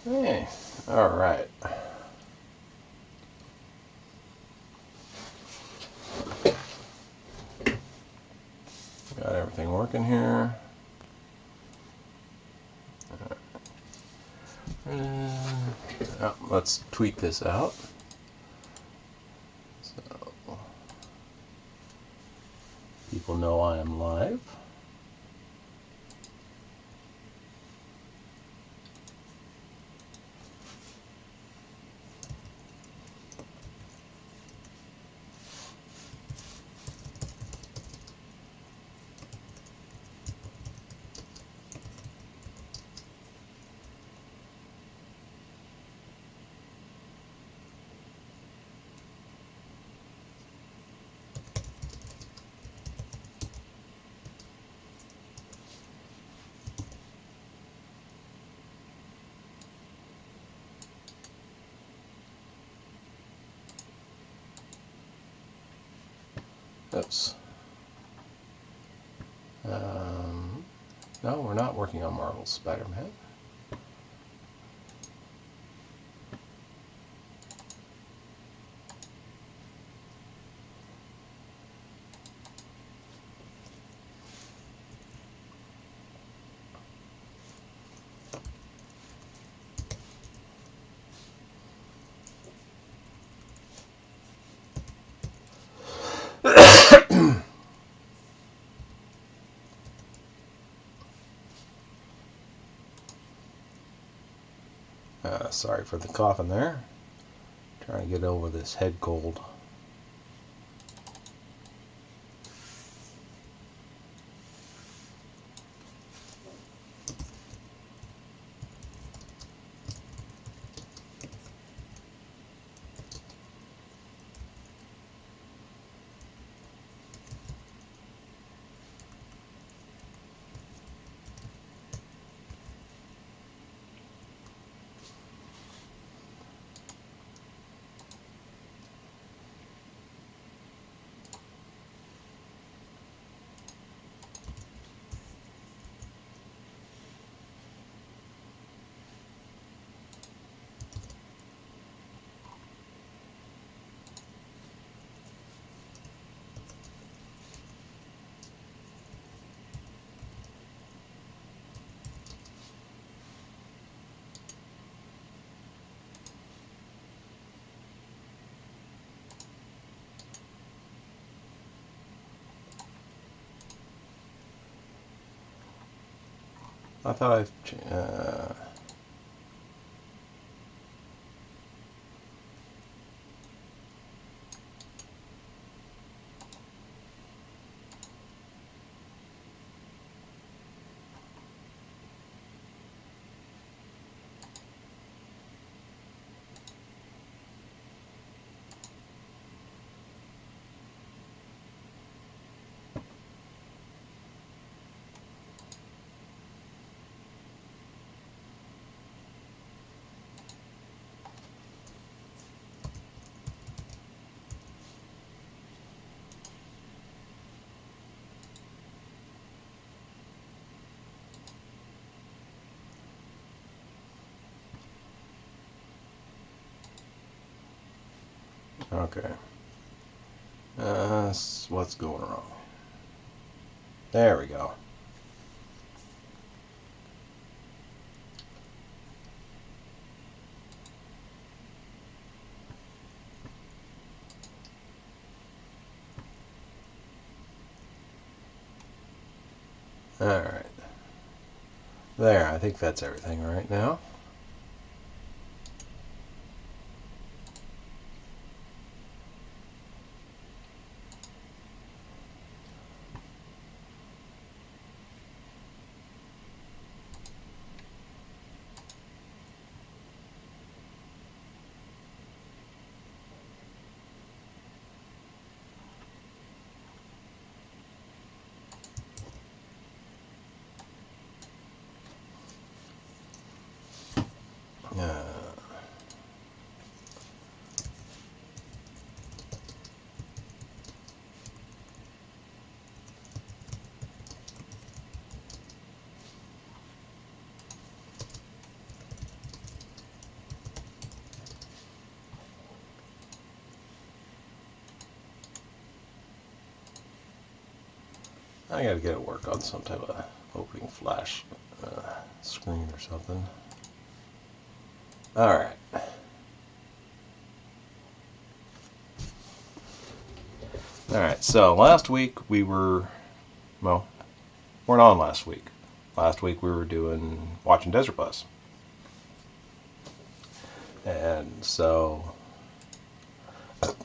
Hey, all right. Got everything working here. Let's tweak this out. So people know I am live. Oops. No, we're not working on Marvel's Spider-Man. Sorry for the coughing there. Trying to get over this head cold. I thought okay. What's going wrong? There we go. All right. There, I think that's everything right now. I gotta get to work on some type of opening flash screen or something. Alright. Alright, so last week we were, well, weren't on last week. Last week we were watching Desert Bus. And so,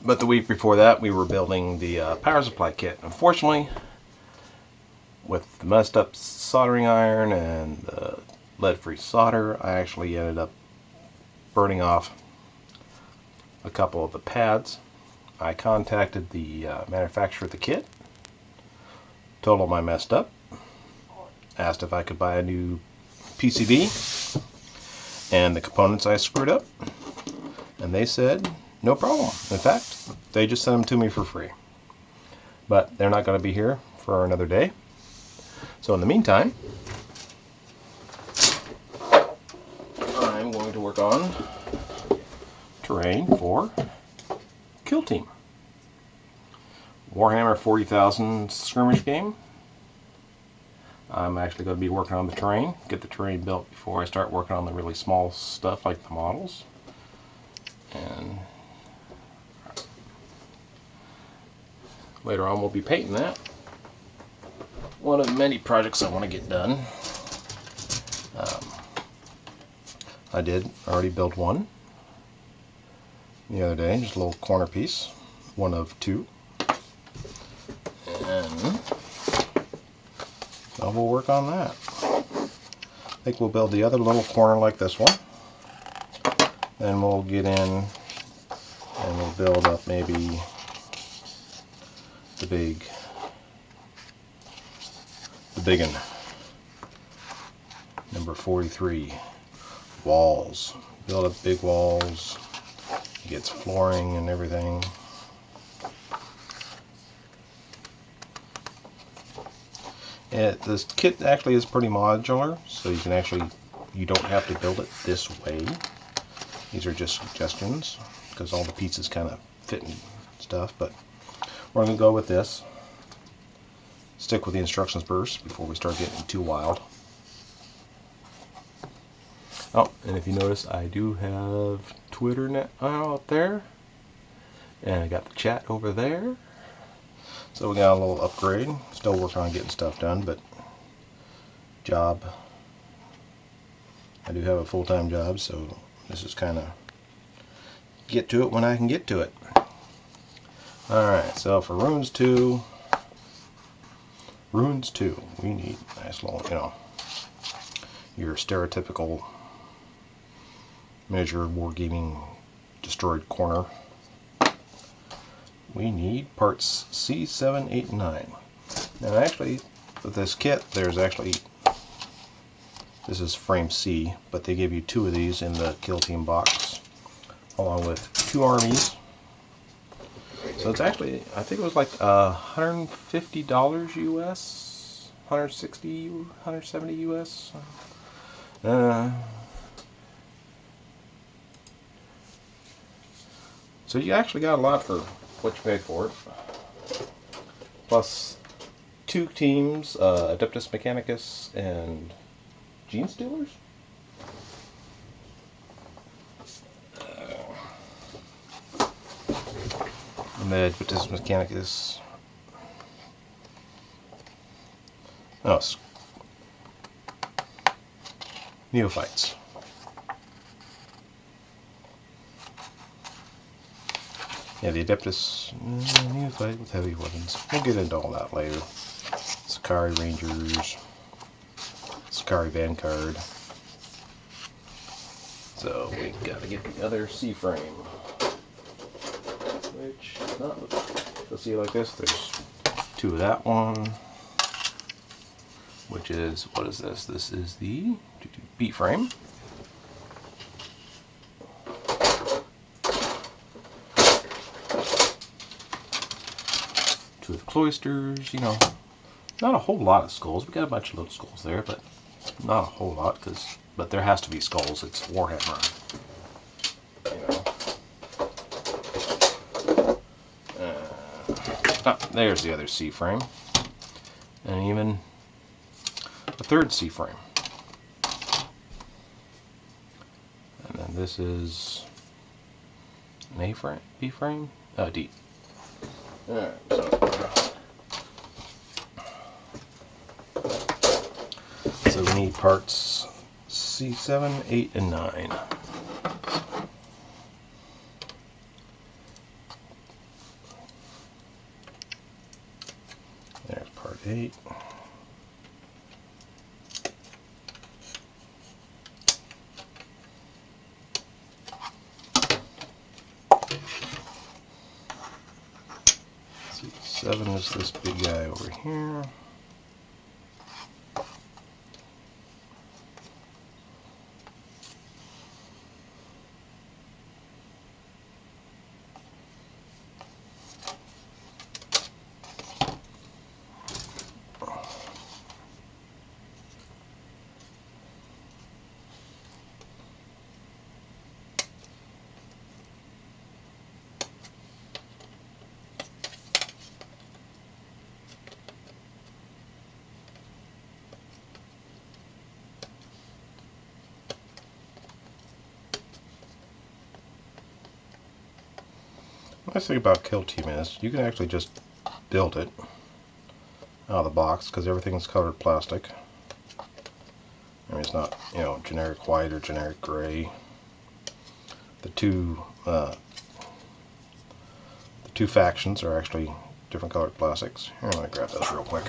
but the week before that we were building the power supply kit. Unfortunately, with the messed up soldering iron and the lead-free solder, I actually ended up burning off a couple of the pads. I contacted the manufacturer of the kit, told them I messed up, asked if I could buy a new PCB and the components I screwed up, and they said no problem. In fact, they just sent them to me for free. But they're not going to be here for another day. So in the meantime, I'm going to work on terrain for Kill Team. Warhammer 40,000 skirmish game. I'm actually going to be working on the terrain, get the terrain built before I start working on the really small stuff like the models. And later on we'll be painting that. One of the many projects I want to get done. I did already build one the other day, just a little corner piece, one of two. And so we'll work on that. I think we'll build the other little corner like this one. Then we'll get in and we'll build up maybe the big one. Number 43. Walls. Build up big walls. It gets flooring and everything. This kit actually is pretty modular, so you don't have to build it this way. These are just suggestions because all the pieces kind of fit and stuff, but we're going to go with this. Stick with the instructions first before we start getting too wild. Oh, and if you notice, I do have Twitter now out there, and I got the chat over there. So we got a little upgrade. Still working on getting stuff done, but job. I do have a full-time job, so this is kind of get to it when I can get to it. Alright, so for Runes 2, we need a nice little, your stereotypical miniature wargaming destroyed corner. We need parts C, 7, 8, and 9. Now actually, with this kit, this is frame C, but they give you 2 of these in the Kill Team box, along with 2 armies. So it's actually, I think it was like $150 US, 160, 170 US. So you actually got a lot for what you paid for it. Plus 2 teams, Adeptus Mechanicus and Gene Stealers. And the Adeptus Mechanicus. Oh, Neophytes. Yeah, the Adeptus Neophyte with heavy weapons. We'll get into all that later. Sakari Rangers, Sakari Vanguard. So we gotta get the other C-frame, which you'll see like this. There's 2 of that one, which is, what is this? This is the B frame. The cloisters, not a whole lot of skulls. We got a bunch of little skulls there, but not a whole lot, but there has to be skulls. It's Warhammer. There's the other C-frame. and even a third C-frame. And then this is an A-frame, B-frame, D. Alright, so we need parts C7, 8, and 9. There's part 8. C7 is this big guy over here. The nice thing about Kill Team is you can actually just build it out of the box because everything's colored plastic. I mean, it's not, you know, generic white or generic gray. The two factions are actually different colored plastics. Here, let me grab this real quick.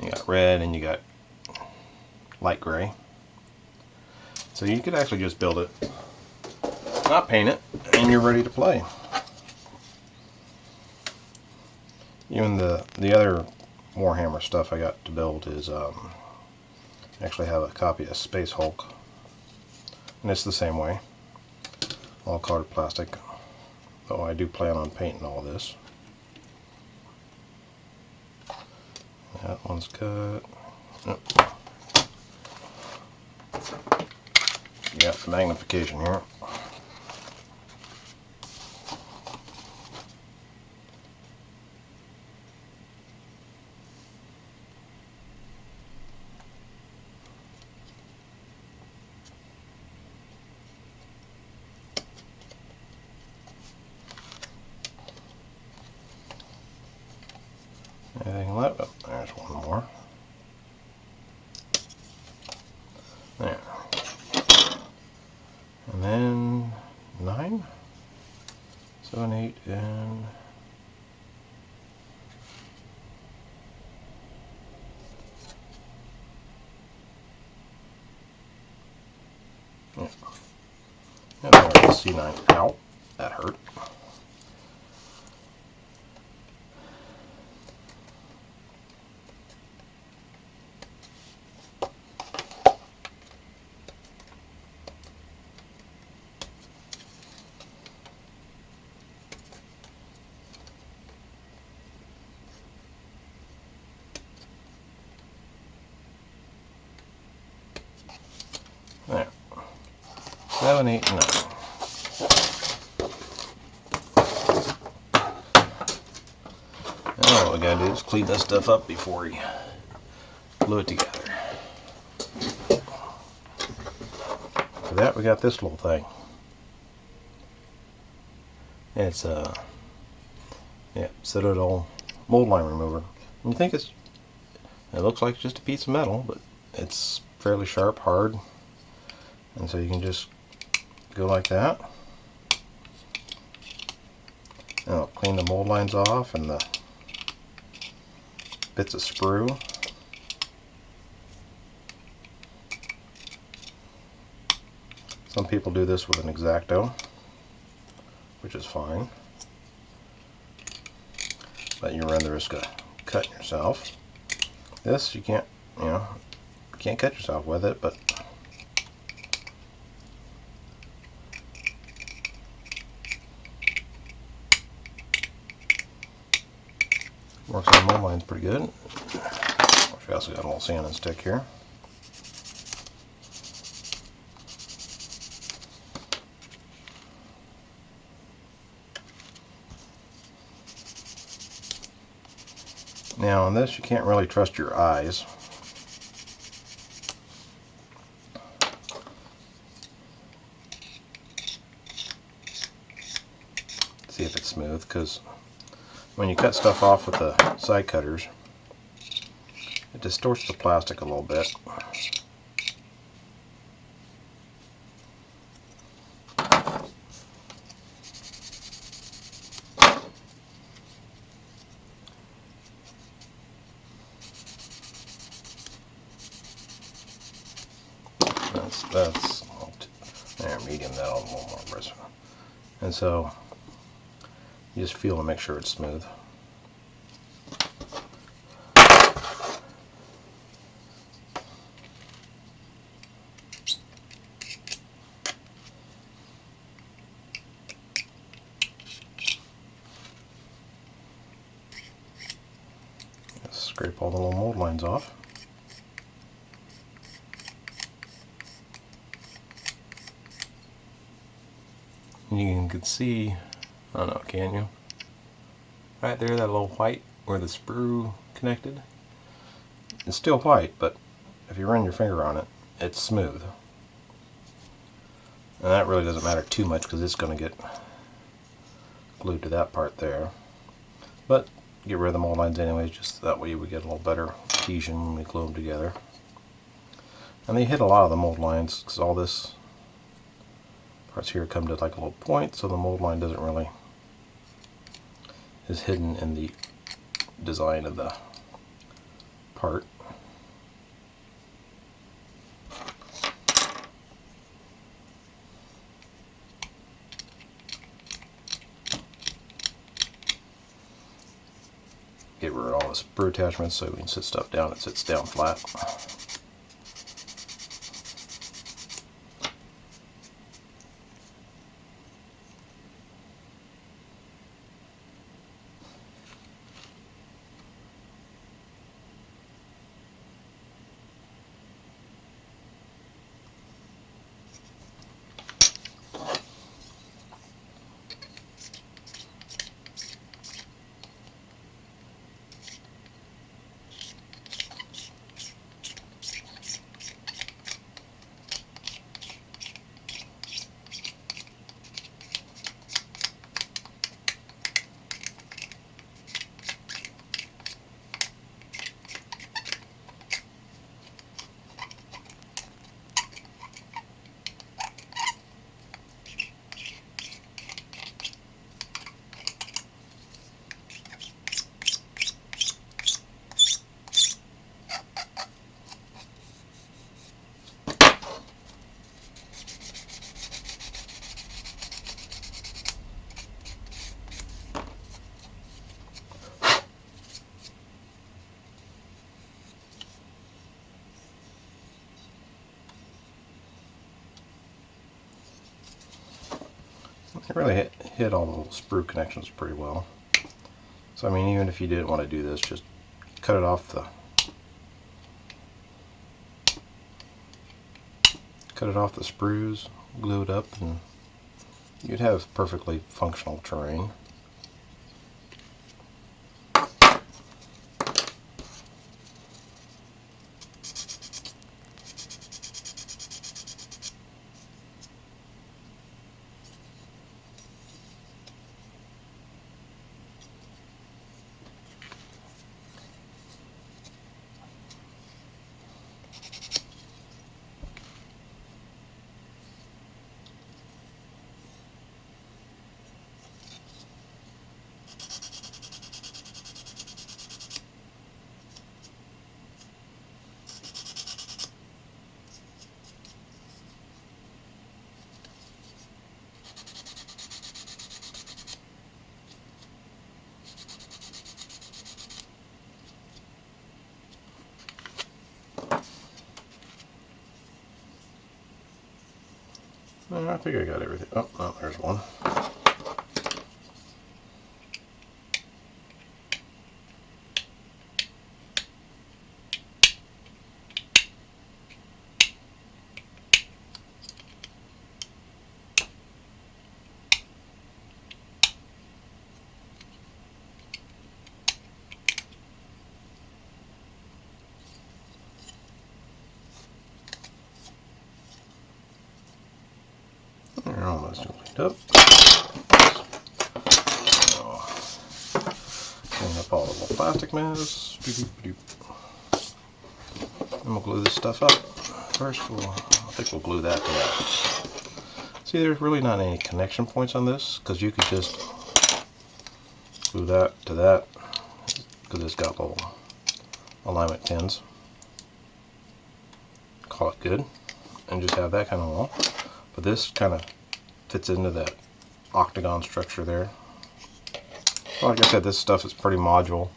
You got red and you got light gray. So you could actually just build it, not paint it, and you're ready to play. Even the other Warhammer stuff I got to build is actually have a copy of Space Hulk, and it's the same way, all colored plastic. Though I do plan on painting all this. That one's cut. Oh. You got the magnification here. Anything left? Oh, there's one more. There. And then 9, 7, 8, and yeah. And there's the C9. Ow, that hurt. There. 7, 8, 9. Now what we gotta do is clean this stuff up before we glue it together. For that we got this little thing. It's Citadel mold line remover. And you think it looks like just a piece of metal, but it's fairly sharp, hard. And so you can just go like that. And it'll clean the mold lines off and the bits of sprue. Some people do this with an X-Acto, which is fine. But you run the risk of cutting yourself. This you can't, you can't cut yourself with it, but works on mold lines pretty good. We also got a little sanding stick here. Now on this, you can't really trust your eyes. See if it's smooth, because when you cut stuff off with the side cutters, it distorts the plastic a little bit. That's there, medium, that a little more aggressive. And so you just feel to make sure it's smooth. Just scrape all the little mold lines off. You can see, I don't know, can you? Right there, that little white where the sprue connected. It's still white, but if you run your finger on it, it's smooth. And that really doesn't matter too much because it's going to get glued to that part there. But get rid of the mold lines anyways, just that way we get a little better adhesion when we glue them together. And they hit a lot of the mold lines because all this parts here come to like a little point, so the mold line doesn't really is hidden in the design of the part. Get rid of all the sprue attachments so we can sit stuff down. It sits down flat. It really hit all the little sprue connections pretty well. So I mean, even if you didn't want to do this, just cut it off the sprues, glue it up, and you'd have perfectly functional terrain. I think I got everything. Oh, no, there's one. almost cleaned up. So, clean up all the little plastic mess. And we'll glue this stuff up. First, I think we'll glue that to that. See, there's really not any connection points on this, because you could just glue that to that, because it's got little alignment pins. Call it good, and just have that kind of wall. But this kind of fits into that octagon structure there. Well, like I said, this stuff is pretty modular.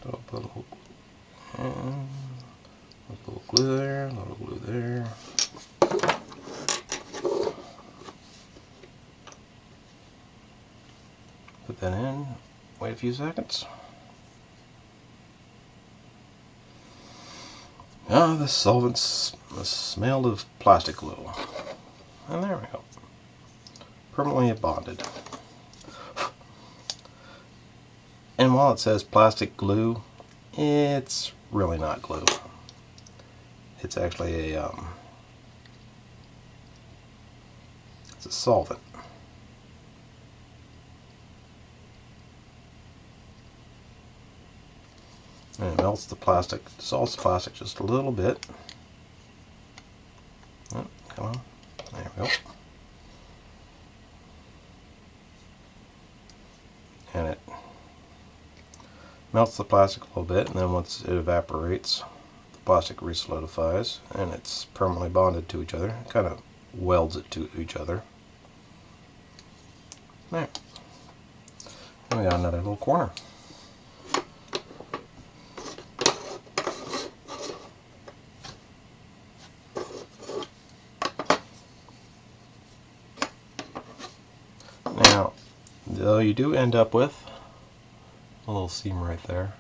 So put a little glue there, a little glue there. Put that in, wait a few seconds. Ah, the solvent's the smell of plastic glue. And there we go. Permanently bonded. And while it says plastic glue, it's really not glue. It's actually it's a solvent. And it melts the plastic, dissolves the plastic just a little bit. Oh, come on, there we go. And it melts the plastic a little bit, and then once it evaporates, the plastic resolidifies, and it's permanently bonded to each other. It kind of welds it to each other. There. And we got another little corner. Now, though you do end up with a little seam right there,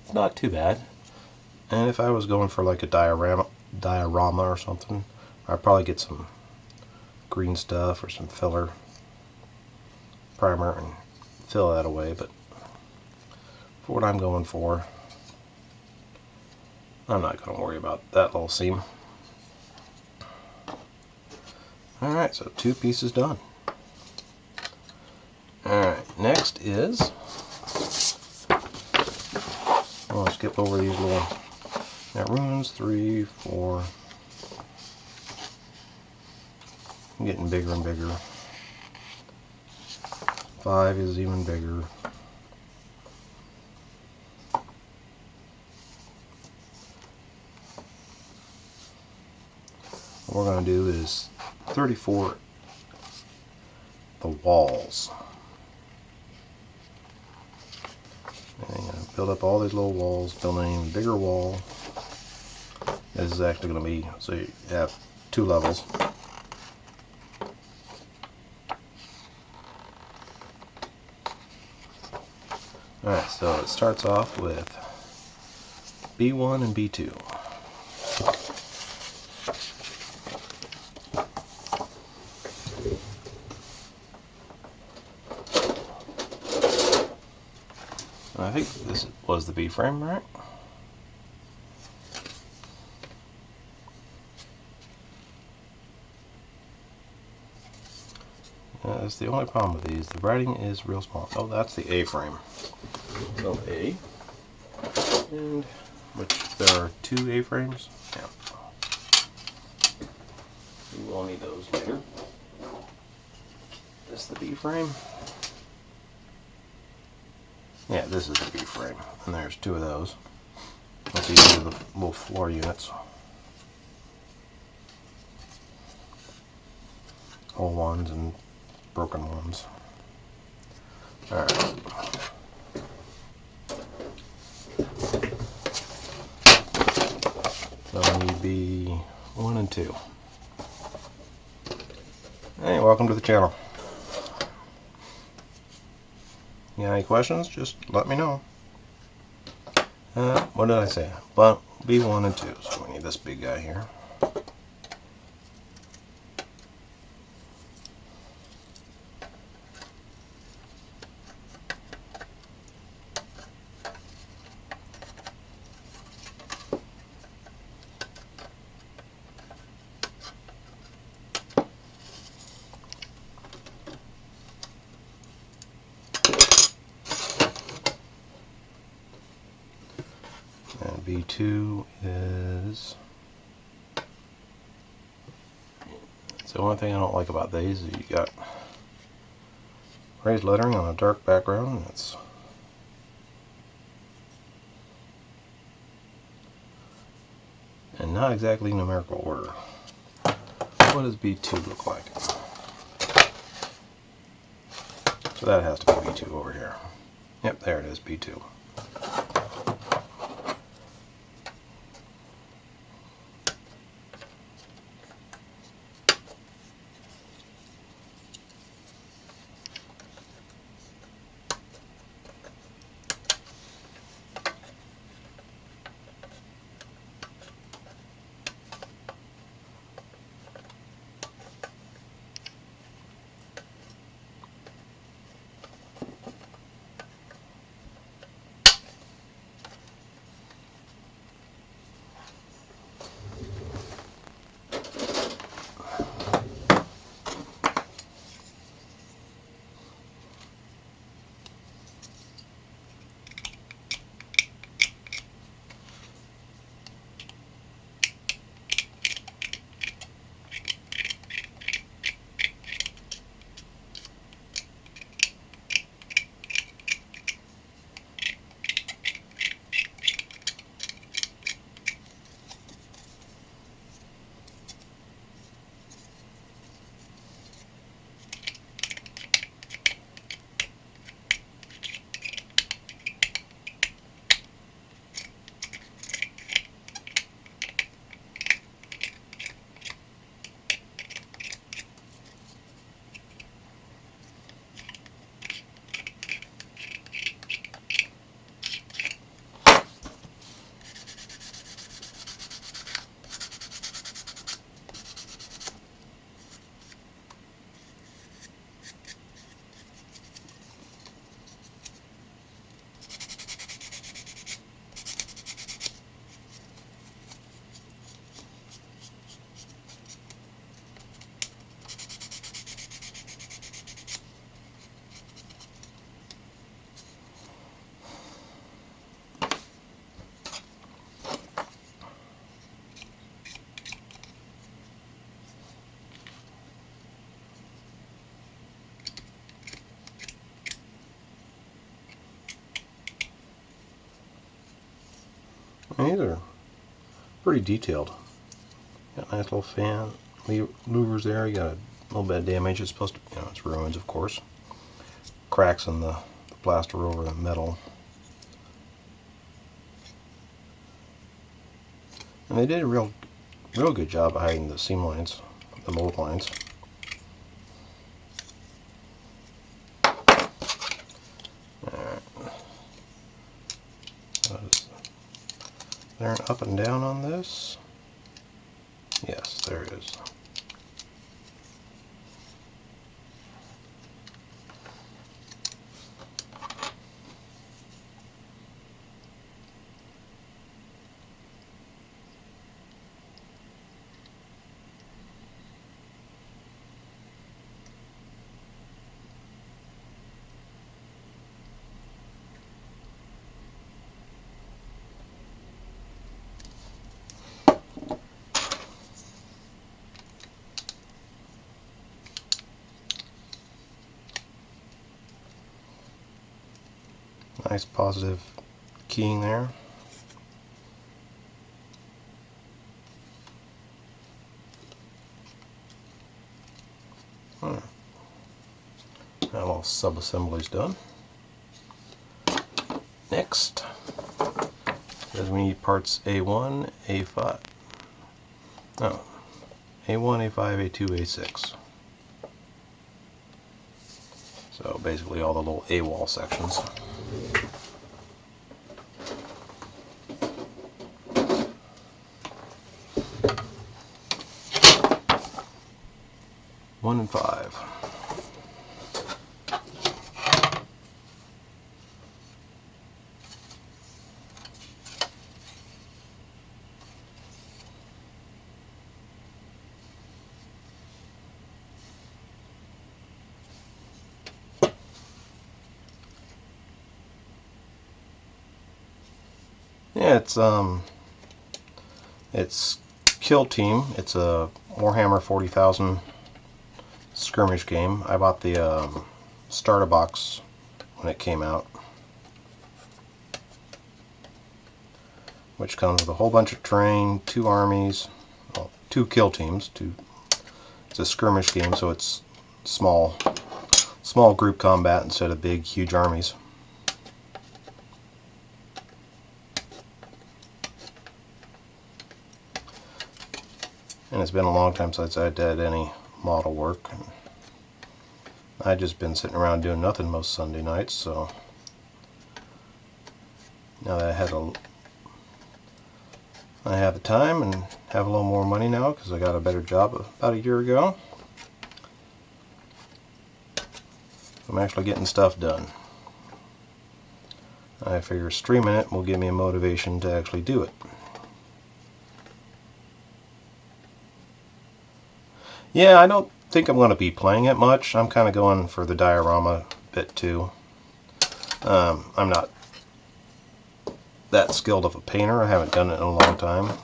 it's not too bad. And if I was going for like a diorama or something, I'd probably get some green stuff or some filler primer and fill that away. But for what I'm going for, I'm not going to worry about that little seam. Alright, so 2 pieces done. Alright, next is, I'll skip over these little runes. 3, 4, I'm getting bigger and bigger. 5 is even bigger. What we're going to do is 34 the walls. And I'm going to build up all these little walls, build an even bigger wall. This is actually going to be, so you have 2 levels. Alright, so it starts off with B1 and B2. I think this was the B-frame, right? That's the only problem with these. The writing is real small. Oh, that's the A-frame. So A, and which there are 2 A-frames. Yeah. We will need those later. This is the B-frame. Yeah, this is the B-frame, and there's 2 of those. Let's see, these are the little floor units. Whole ones and broken ones. Alright. So I need B1 and 2. Hey, welcome to the channel. You got any questions? Just let me know. What did I say? Well, B1 and 2. So we need this big guy here. B2 is... So the only thing I don't like about these is you got raised lettering on a dark background. It's and not exactly numerical order. What does B2 look like? So that has to be B2 over here. Yep, there it is, B2. And these are pretty detailed. Got a nice little fan, louvers there. You got a little bit of damage. It's supposed to, it's ruins, of course. Cracks in the plaster over the metal. And they did a real good job of hiding the seam lines, the mold lines. Alright. Is there an up and down on this? Yes, there is. Nice positive keying there. Now all sub-assemblies done. Next, because we need parts A1, A5. No, A1, A5, A2, A6. So basically all the little A-wall sections. One and five. Yeah, it's Kill Team. It's a Warhammer 40,000 skirmish game. I bought the starter box when it came out, which comes with a whole bunch of terrain, 2 armies, well, 2 kill teams. It's a skirmish game, so it's small group combat instead of big, huge armies. And it's been a long time since I did any model work. I've just been sitting around doing nothing most Sunday nights, so now that I have the time and have a little more money now because I got a better job about a year ago, I'm actually getting stuff done. I figure streaming it will give me a motivation to actually do it. Yeah, I don't think I'm going to be playing it much. I'm kind of going for the diorama bit too. I'm not that skilled of a painter. I haven't done it in a long time.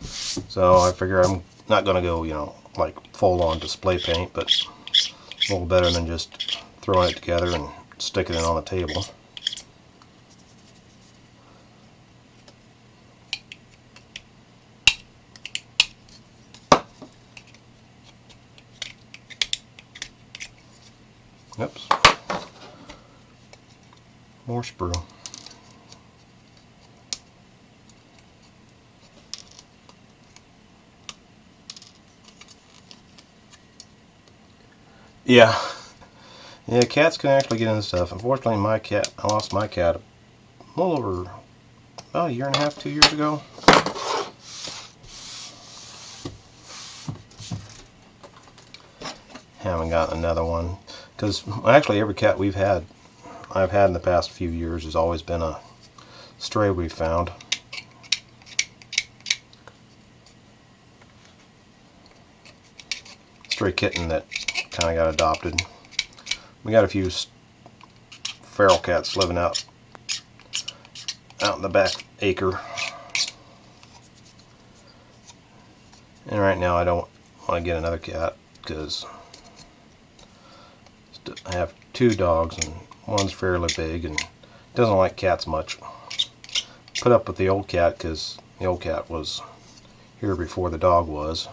So I figure I'm not going to go, you know, like full on display paint, but a little better than just throwing it together and sticking it on the table. Oops. More sprue. Yeah. Yeah, cats can actually get into stuff. Unfortunately, I lost my cat a little over about a year and a half, 2 years ago. Haven't gotten another one. Because actually every cat I've had in the past few years has always been a stray we've found. Stray kitten that kind of got adopted. We got a few feral cats living out in the back acre. And right now I don't want to get another cat because I have 2 dogs and one's fairly big and doesn't like cats much. Put up with the old cat because the old cat was here before the dog was,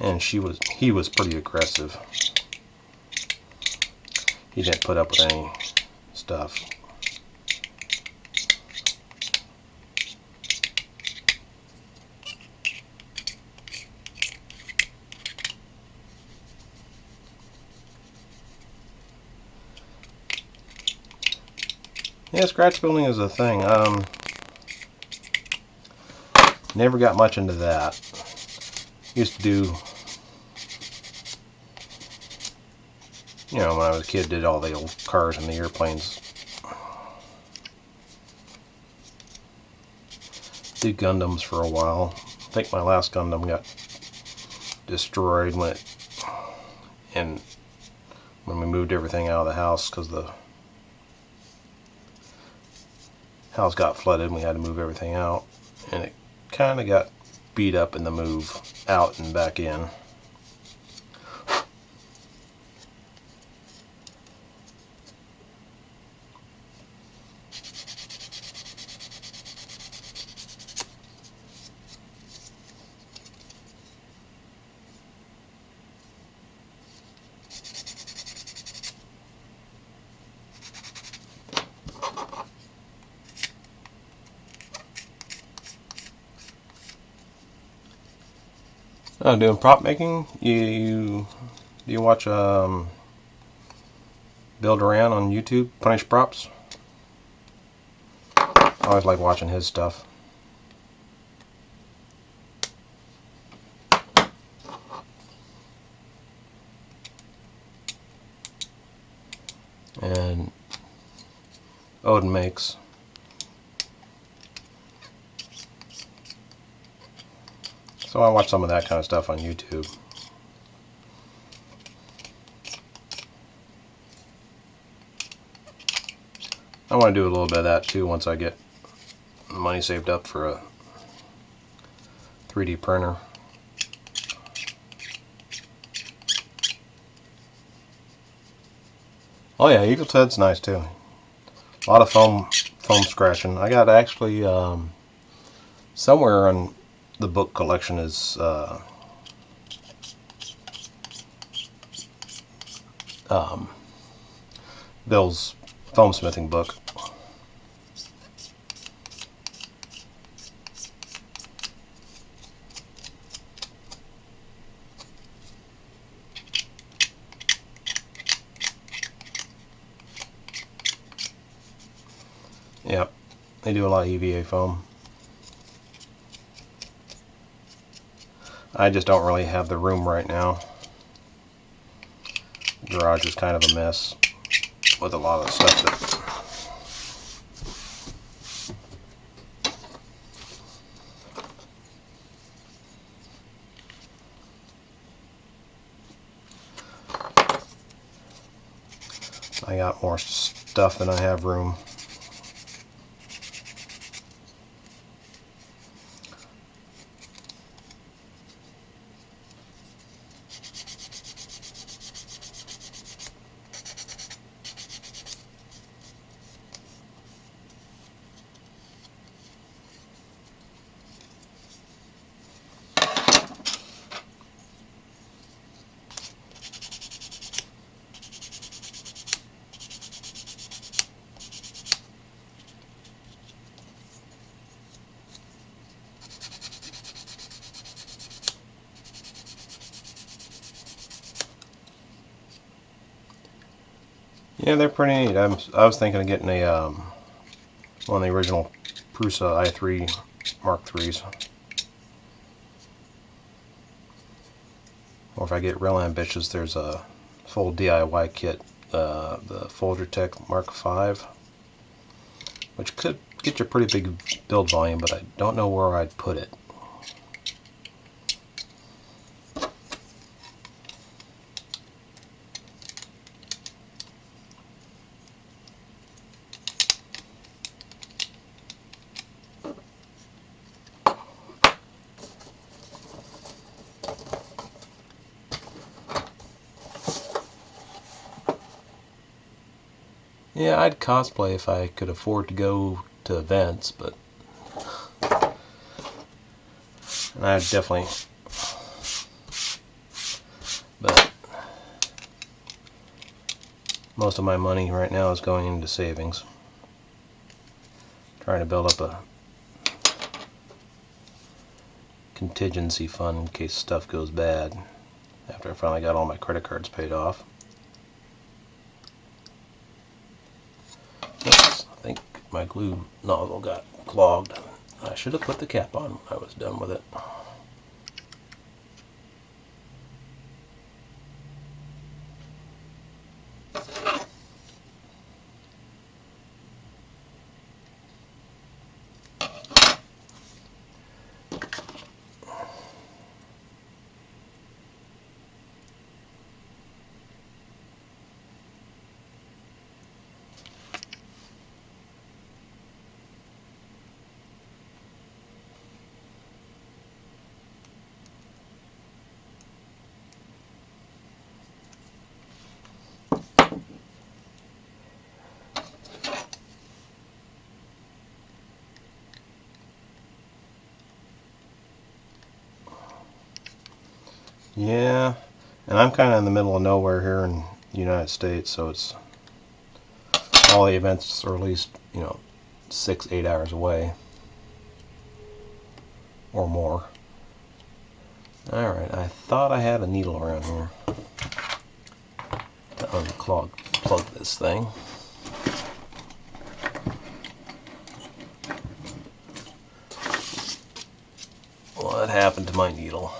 and he was pretty aggressive. He didn't put up with any stuff. Yeah, scratch building is a thing. Never got much into that. Used to do, you know, when I was a kid, did all the old cars and the airplanes. Did Gundams for a while. I think my last Gundam got destroyed when we moved everything out of the house because the house got flooded and we had to move everything out, and it kind of got beat up in the move out and back in. Oh, doing prop making? Do you watch Bill Duran on YouTube? Punish Props? I always like watching his stuff. And Odin Makes. So I watch some of that kind of stuff on YouTube. I want to do a little bit of that too once I get money saved up for a 3D printer. Oh yeah, Eagle's Head's nice too. A lot of foam scratching. I got actually somewhere on the book collection is Bill's foam smithing book. Yep, they do a lot of EVA foam. I just don't really have the room right now. The garage is kind of a mess with a lot of stuff that I got more stuff than I have room. Yeah, they're pretty neat. I was thinking of getting a one of the original Prusa i3 Mark IIIs. Or if I get real ambitious, there's a full DIY kit, the Folgertech Mark V, which could get you a pretty big build volume, but I don't know where I'd put it. Yeah, I'd cosplay if I could afford to go to events, but I'd definitely, but most of my money right now is going into savings. Trying to build up a contingency fund in case stuff goes bad after I finally got all my credit cards paid off. Oops, I think my glue nozzle got clogged. I should have put the cap on when I was done with it. Yeah, and I'm kind of in the middle of nowhere here in the United States, so it's all the events are at least, 6-8 hours away or more. Alright, I thought I had a needle around here to plug this thing. What happened to my needle?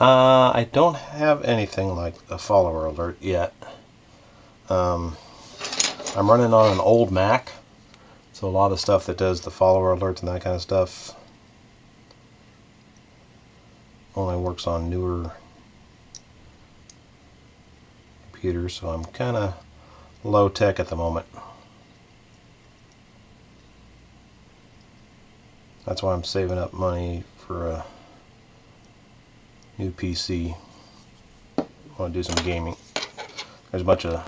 I don't have anything like a follower alert yet. I'm running on an old Mac, so a lot of stuff that does the follower alerts and that kind of stuff only works on newer computers, so I'm kind of low tech at the moment. That's why I'm saving up money for a new PC. I want to do some gaming. There's a bunch of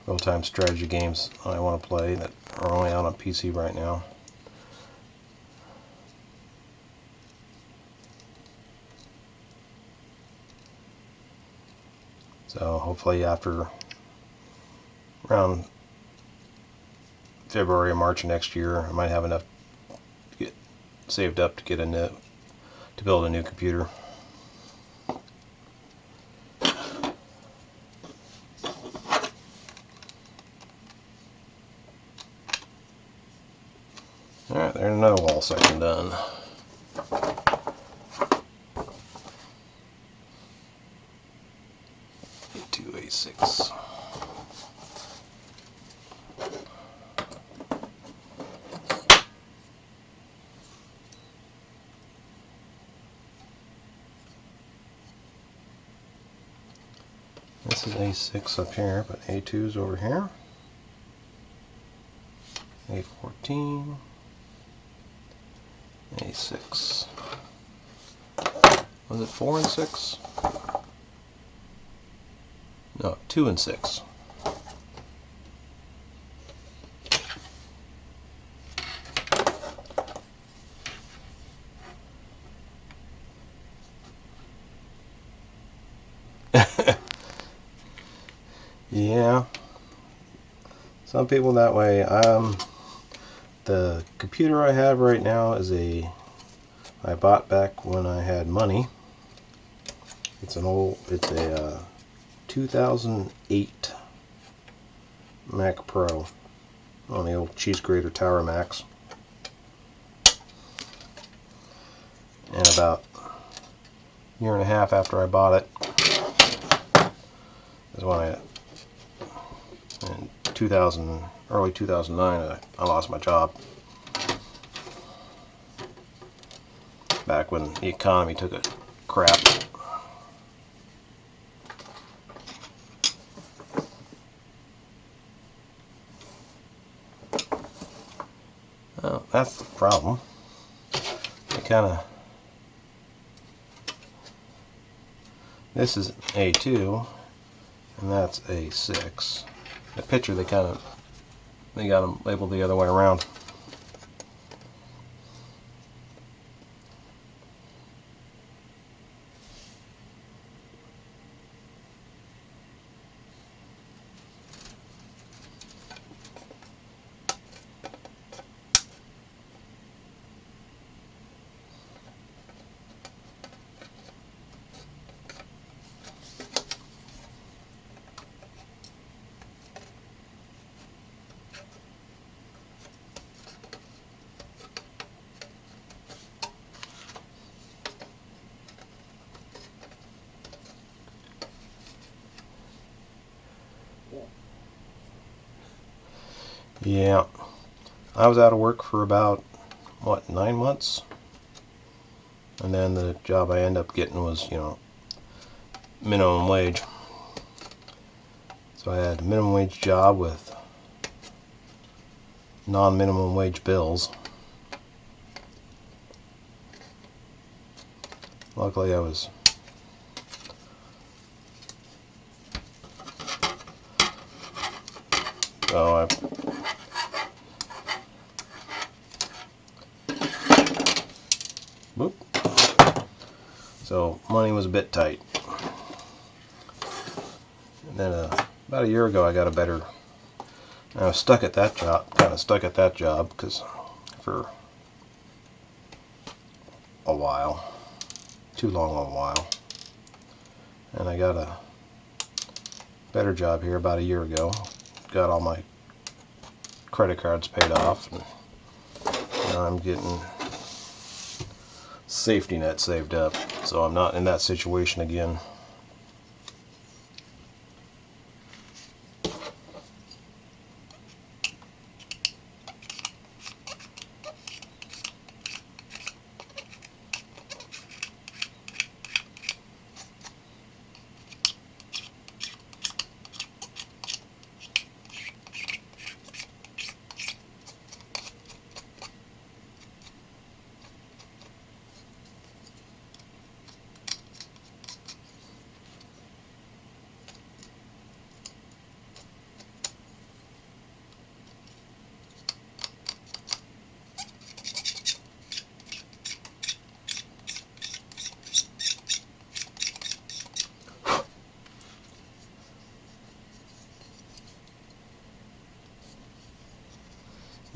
real-time strategy games I want to play that are only out on PC right now. So hopefully after around February or March of next year, I might have enough to get saved up to get to build a new computer. Alright, there's another wall section done. A6. This is A6 up here, but A2 is over here. A14. A6. Was it 4 and 6? No, 2 and 6. Yeah, some people that way. The computer I have right now is I bought back when I had money. It's a 2008 Mac Pro on the old cheese grater Tower Max. And about a year and a half after I bought it is when in early 2009, I lost my job. Back when the economy took a crap. Well, that's the problem. This is A2, and that's A6. The picture they got them labeled the other way around. Yeah, I was out of work for about, 9 months? And then the job I ended up getting was, minimum wage. So I had a minimum wage job with non-minimum wage bills. Luckily I was So money was a bit tight. And then about a year ago I got a better. I was stuck at that job, because for a while, too long a while. And I got a better job here about a year ago. Got all my credit cards paid off, and now I'm getting safety net saved up. so I'm not in that situation again.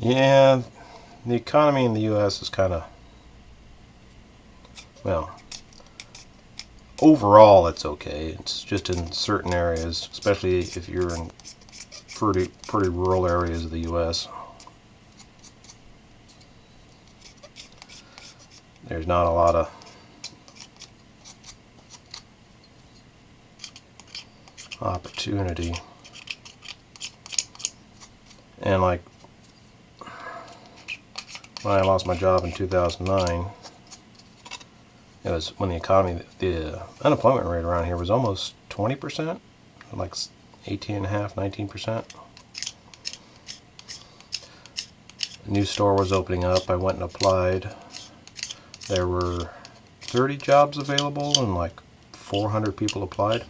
Yeah, the economy in the U.S. is kind of, well, overall it's okay. It's just in certain areas, especially if you're in pretty rural areas of the U.S. There's not a lot of opportunity. And like when I lost my job in 2009, it was when the unemployment rate around here was almost 20%, like 18.5%, 19%. A new store was opening up. I went and applied. There were 30 jobs available and like 400 people applied.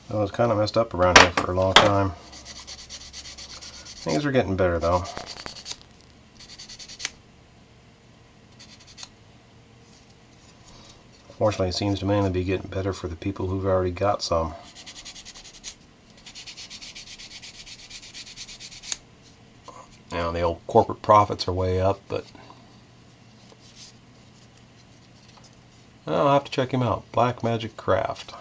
I was kind of messed up around here for a long time. Things are getting better though. Fortunately, it seems to mainly be getting better for the people who've already got some. You know, the old corporate profits are way up, but I'll have to check him out. Black Magic Craft.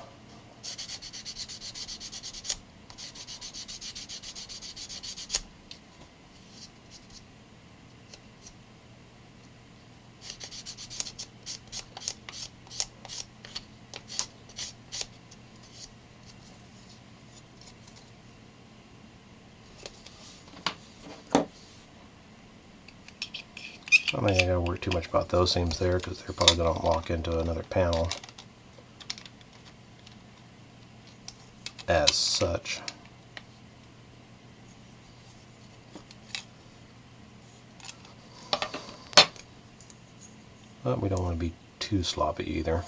I don't think I gotta worry too much about those seams there because they're probably gonna lock into another panel as such. But we don't want to be too sloppy either.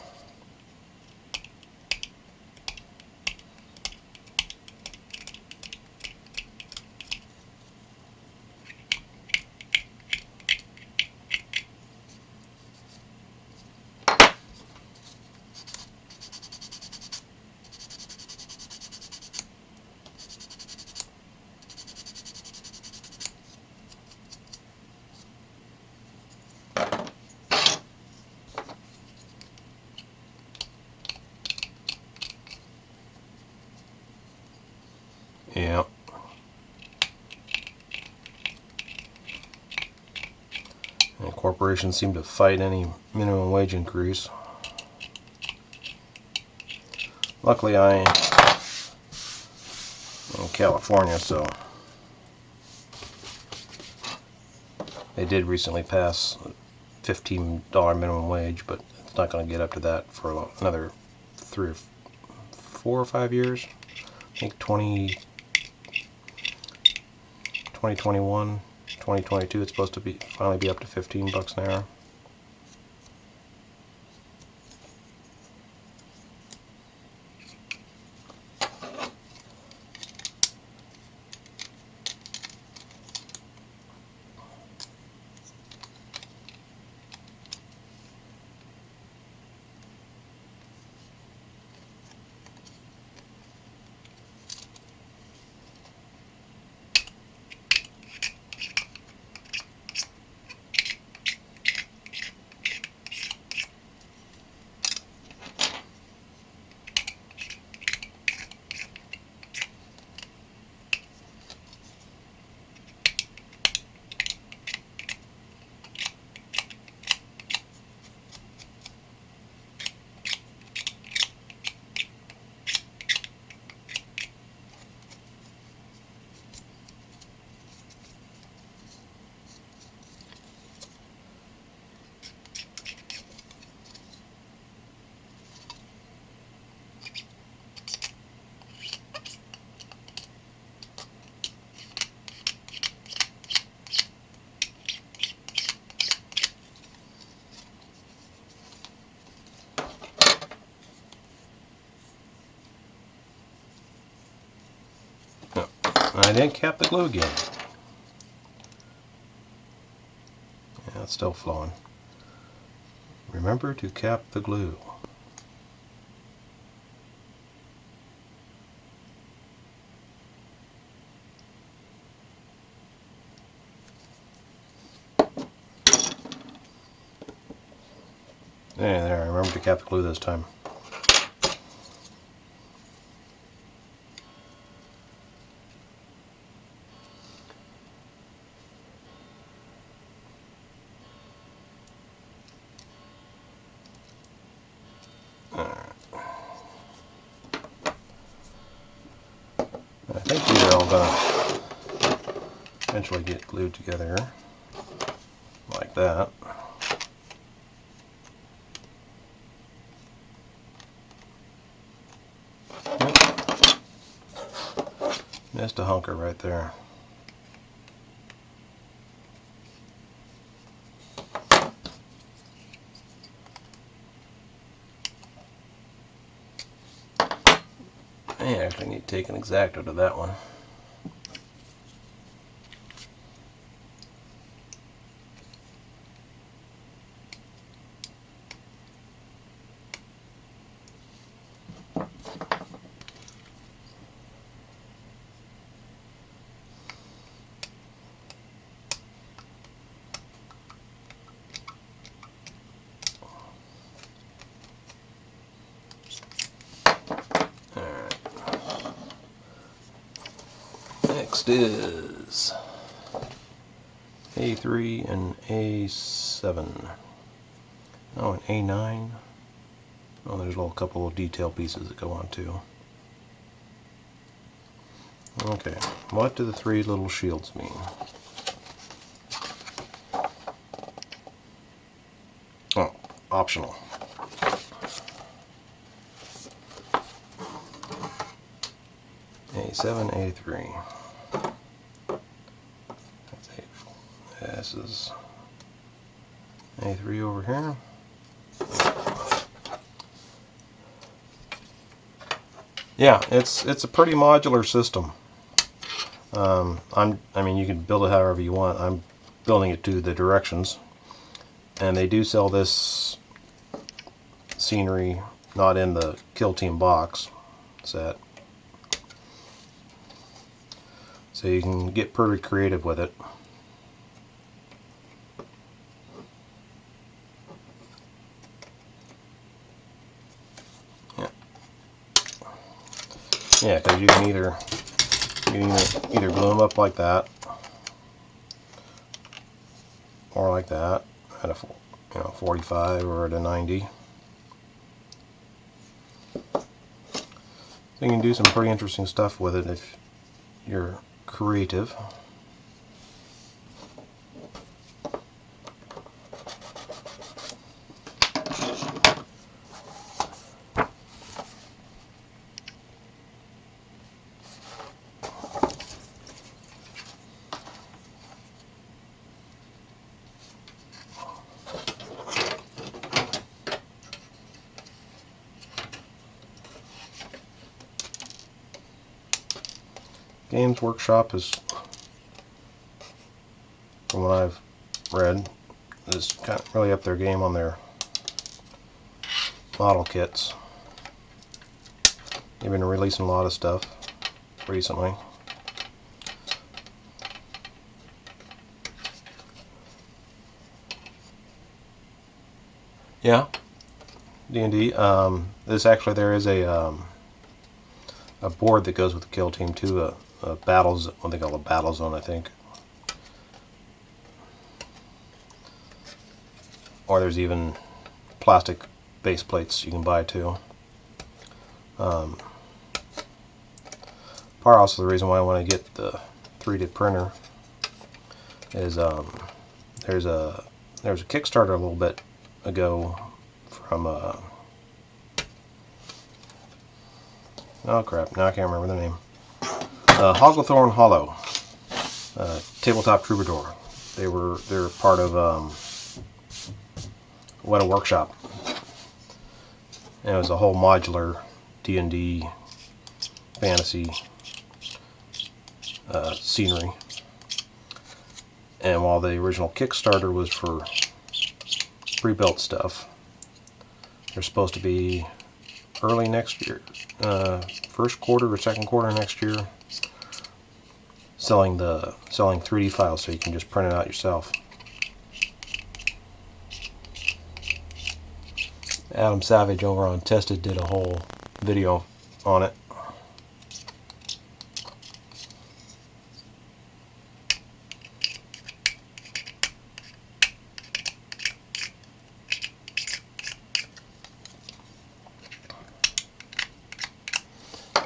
Yeah. And corporations seem to fight any minimum wage increase. Luckily, I am in California, so they did recently pass $15 minimum wage, but it's not going to get up to that for another 4 or 5 years. I think 2021, 2022, it's supposed to be finally be up to $15 an hour. I didn't cap the glue again. Yeah, it's still flowing. Remember to cap the glue. There, I remember to cap the glue this time. I think these are all going to eventually get glued together like that. Yep. Just a hunker right there. I actually need to take an X-Acto to that one. Next is A3 and A7. Oh, and A9. Oh, there's a little couple of detail pieces that go on too. Okay, what do the three little shields mean? Oh, optional. A7, A3. This is A3 over here. Yeah, it's a pretty modular system. I mean, you can build it however you want. I'm building it to the directions, and they do sell this scenery not in the Kill Team box set, so you can get pretty creative with it. Yeah, because you can either glue them up like that, or like that at a 45 or at a 90. So you can do some pretty interesting stuff with it if you're creative. Games Workshop is, from what I've read, is kind of really up their game on their model kits. They've been releasing a lot of stuff recently. Yeah, D&D. This actually, there is a board that goes with the Kill Team 2, battles, what they call a battle zone, I think. Or there's even plastic base plates you can buy too. Part also the reason why I want to get the 3D printer is there's a Kickstarter a little bit ago from oh crap, now I can't remember the name. Hogglethorn Hollow, Tabletop Troubadour. They're part of Weta Workshop. And it was a whole modular D&D fantasy scenery. And while the original Kickstarter was for pre-built stuff, they're supposed to be early next year, first quarter or second quarter next year, selling 3D files so you can just print it out yourself. Adam Savage over on Tested did a whole video on it.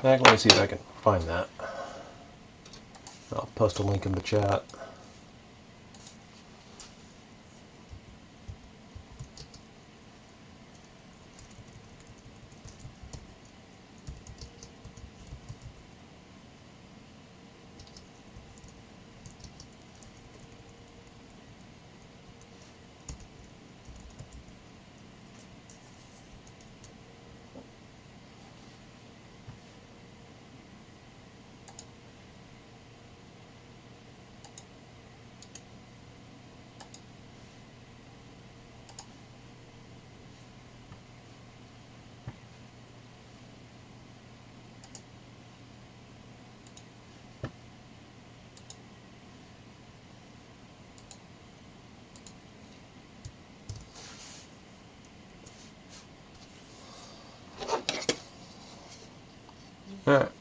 Let me see if I can find that. I'll post a link in the chat. Alright.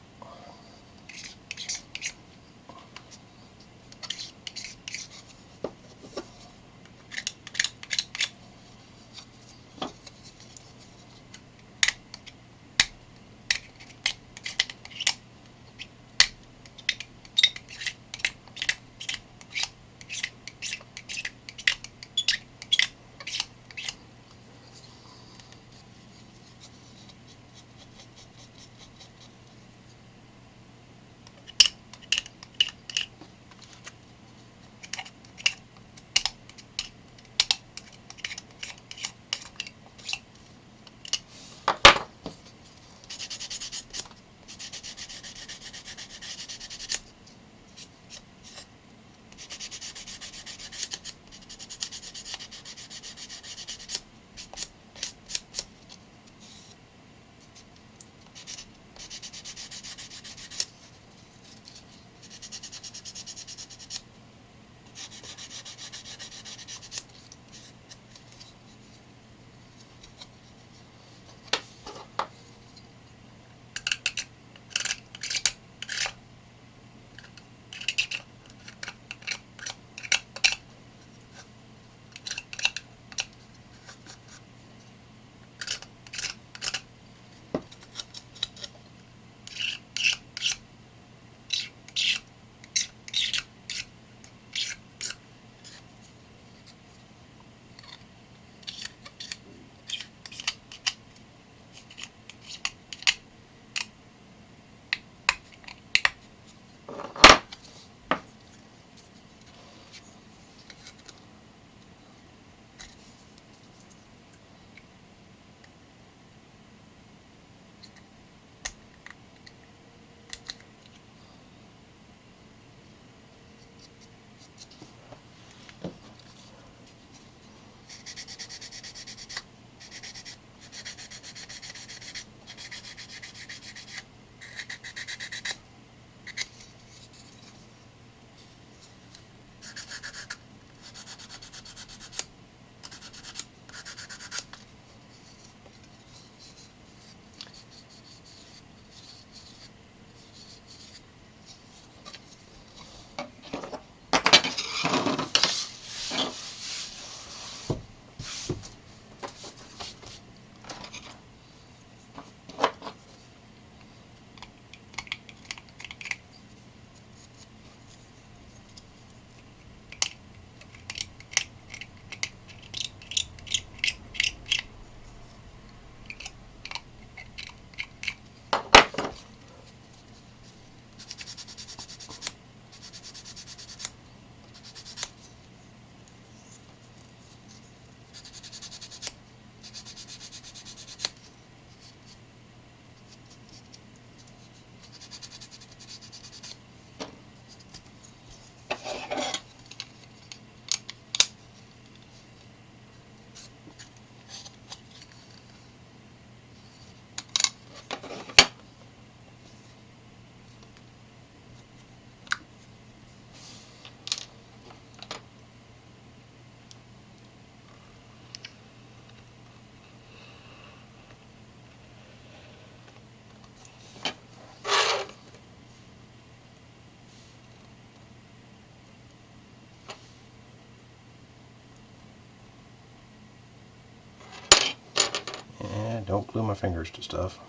don't glue my fingers to stuff.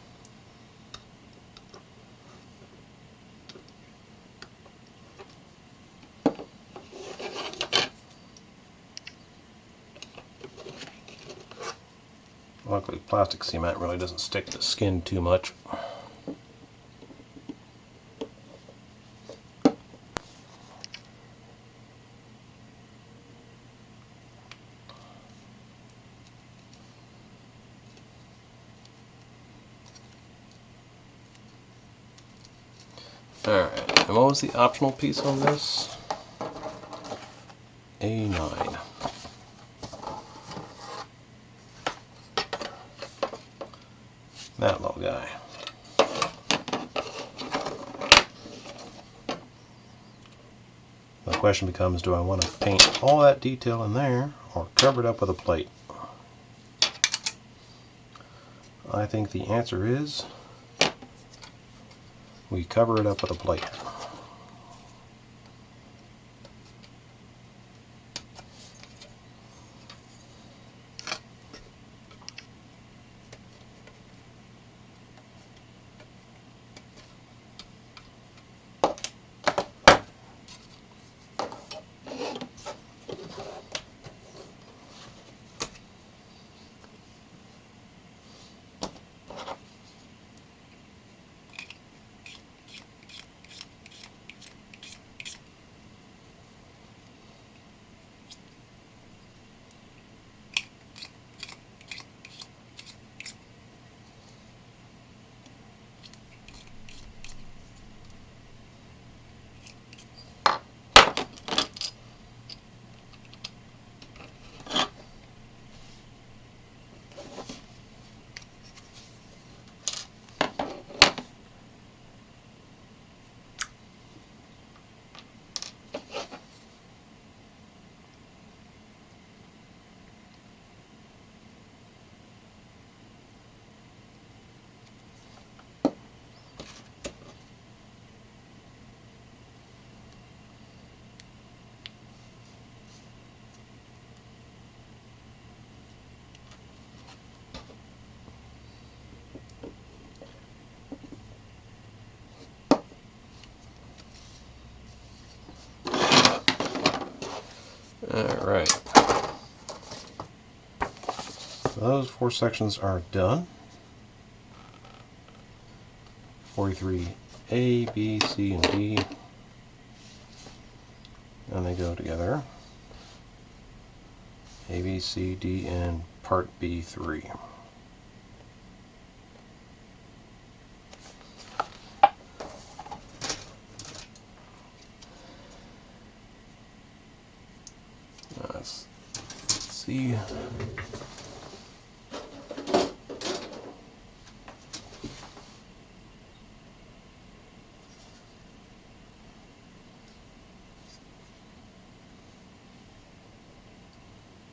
Luckily, plastic cement really doesn't stick to the skin too much. Alright, and what was the optional piece on this? A9. That little guy. The question becomes, do I want to paint all that detail in there or cover it up with a plate? I think the answer is we cover it up with a plate. Alright. Those 4 sections are done. 43A, B, C, and D. And they go together. A, B, C, D, and part B3. Let's see.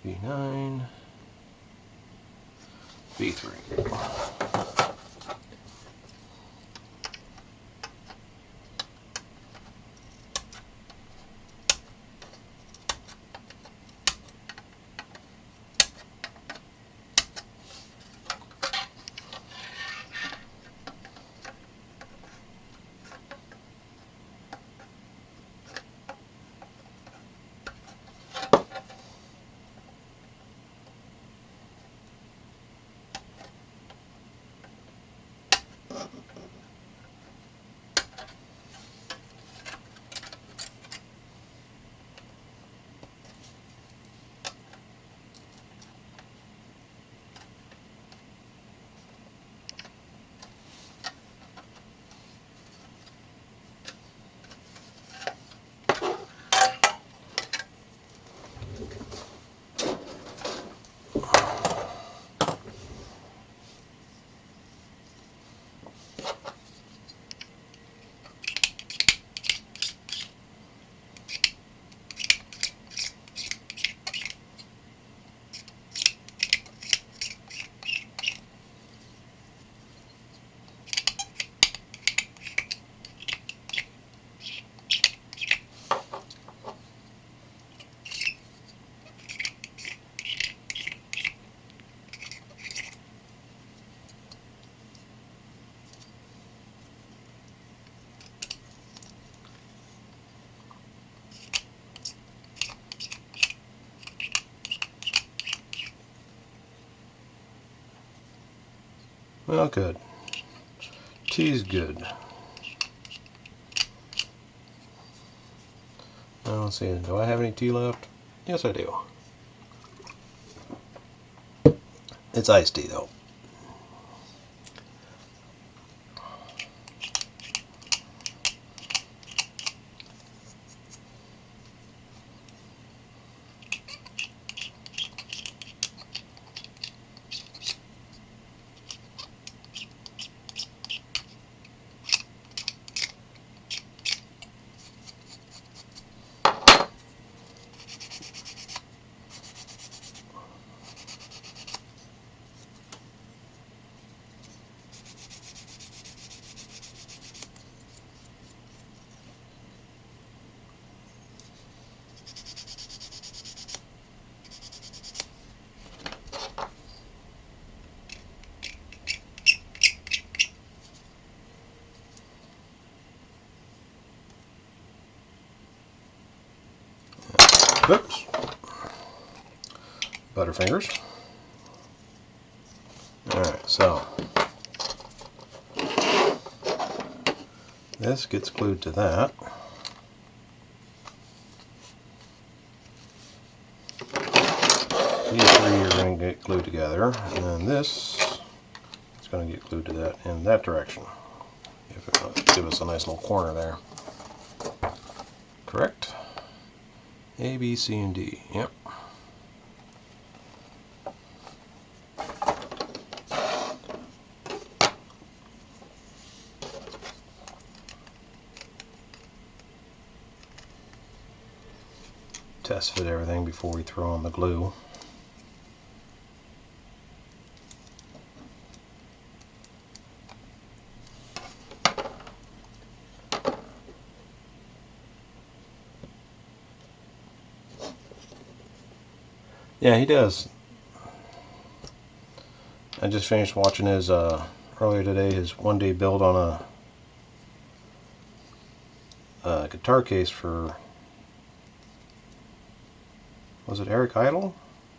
B9, B3. Well, good. Tea's good. Now, let's see, do I have any tea left? Yes, I do. It's iced tea, though. Oops. Butterfingers. Alright, so this gets glued to that. These three are going to get glued together, and then this is going to get glued to that in that direction. If it will give us a nice little corner there. Correct? A, B, C, and D. Yep. Test fit everything before we throw on the glue. Yeah, he does. I just finished watching his earlier today, his one-day build on a guitar case for, was it Eric Idle?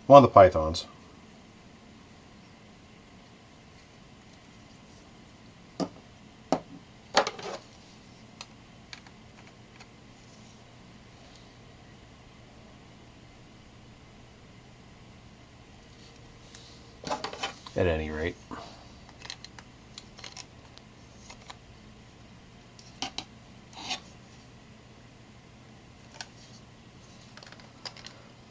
One of the Pythons. At any rate.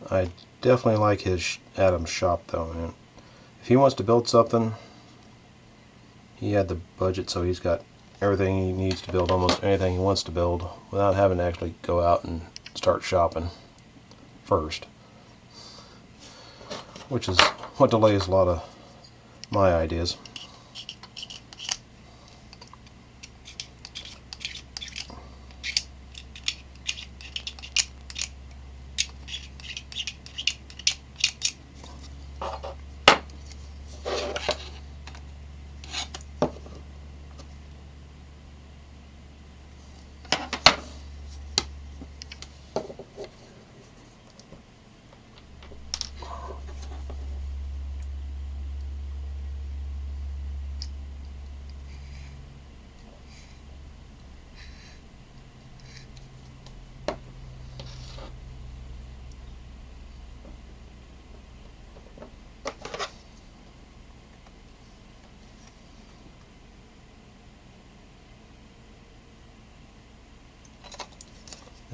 I definitely like his Adam's shop though, man. If he wants to build something, he had the budget, so he's got everything he needs to build almost anything he wants to build without having to actually go out and start shopping first. Which is what delays a lot of my ideas.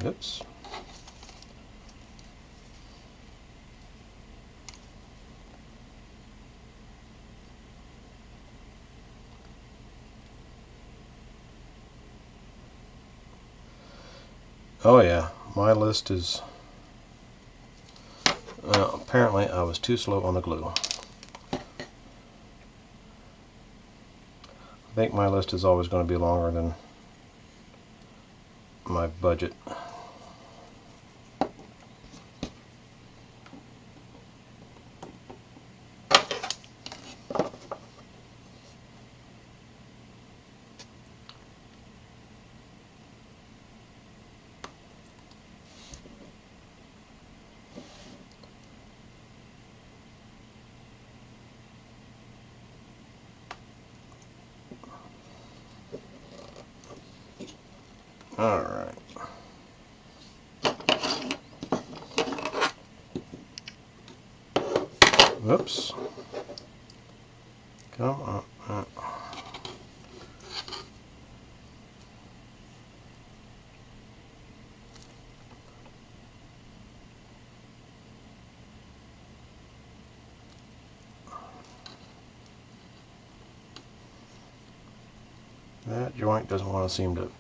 Oops. Oh yeah, my list is... apparently I was too slow on the glue. I think my list is always going to be longer than my budget. Alright. Whoops. Come on. That joint doesn't want to seem to.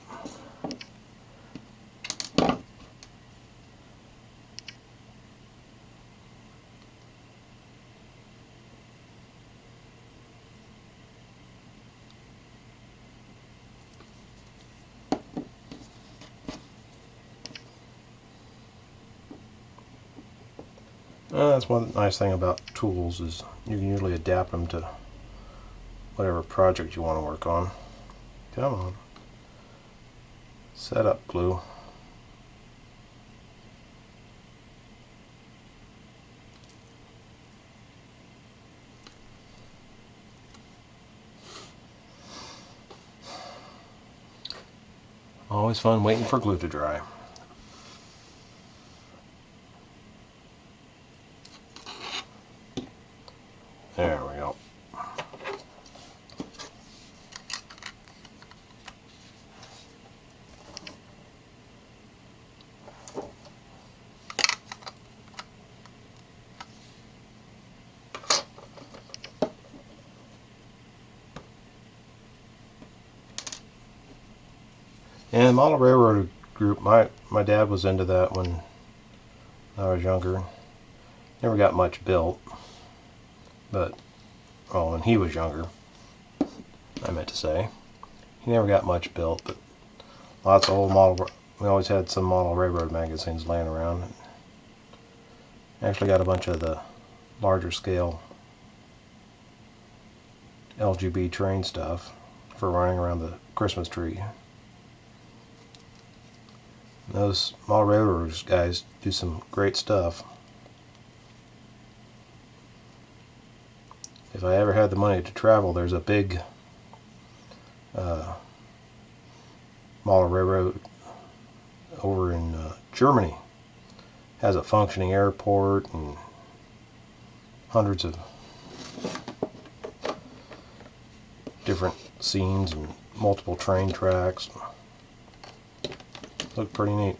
That's one nice thing about tools is you can usually adapt them to whatever project you want to work on. Come on. Setup glue. Always fun waiting for glue to dry. There we go. And model railroad group, my dad was into that when I was younger. Never got much built, but, well, when he was younger, I meant to say. He never got much built, but lots of old model, we always had some model railroad magazines laying around. Actually got a bunch of the larger scale LGB train stuff for running around the Christmas tree. Those model railroaders guys do some great stuff. If I ever had the money to travel, there's a big model railroad over in Germany. Has a functioning airport and hundreds of different scenes and multiple train tracks. Look pretty neat.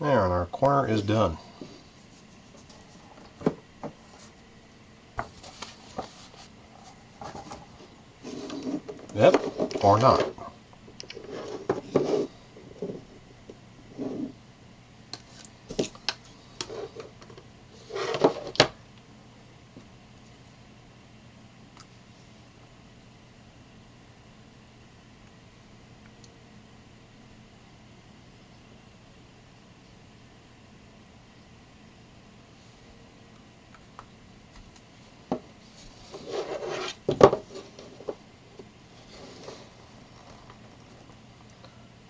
There, and our corner is done. Yep, or not.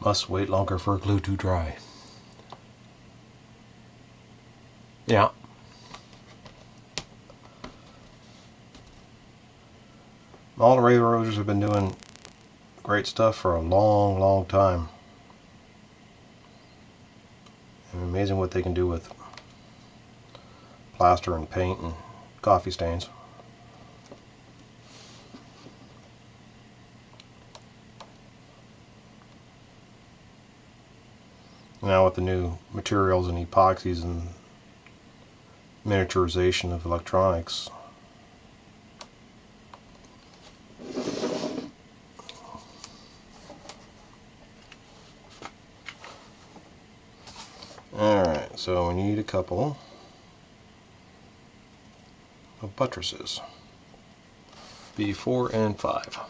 Must wait longer for glue to dry. Yeah. All the railroaders have been doing great stuff for a long, long time. And amazing what they can do with plaster and paint and coffee stains. Now with the new materials and epoxies and miniaturization of electronics, alright, so we need a couple of buttresses, B4 and 5.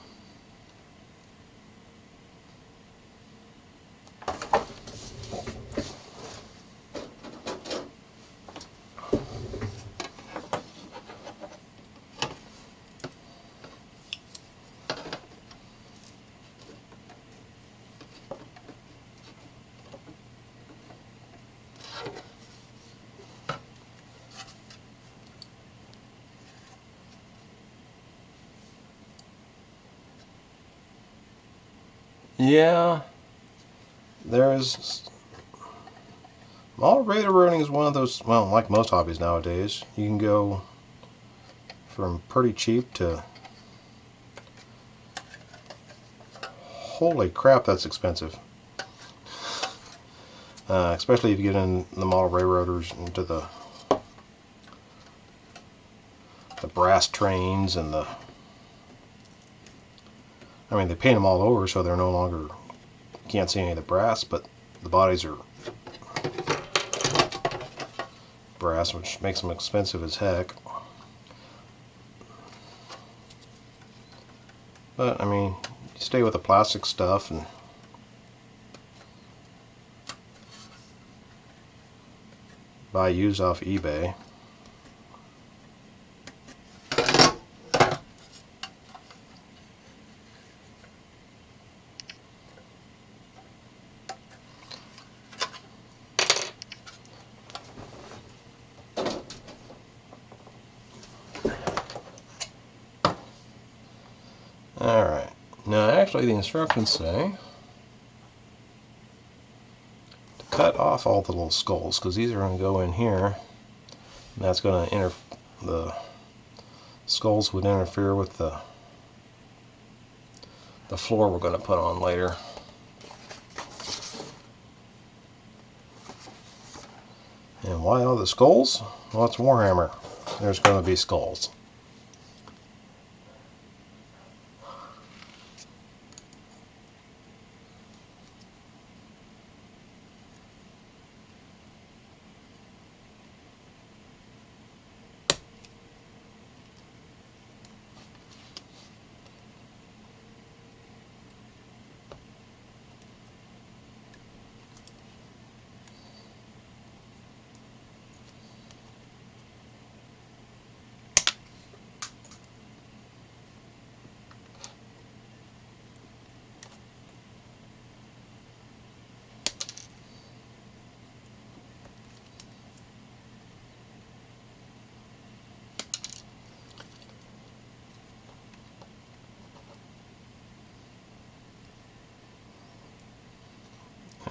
Yeah, there's model railroading is one of those, well, like most hobbies nowadays, you can go from pretty cheap to holy crap, that's expensive. Especially if you get in the model railroaders into the brass trains and the, I mean, they paint them all over so they're no longer, you can't see any of the brass, but the bodies are brass, which makes them expensive as heck. But I mean, you stay with the plastic stuff and buy used off eBay. Alright, now actually the instructions say to cut off all the little skulls, because these are going to go in here, and that's going to the skulls would interfere with the floor we're going to put on later. And why all the skulls? Well, it's Warhammer. There's going to be skulls.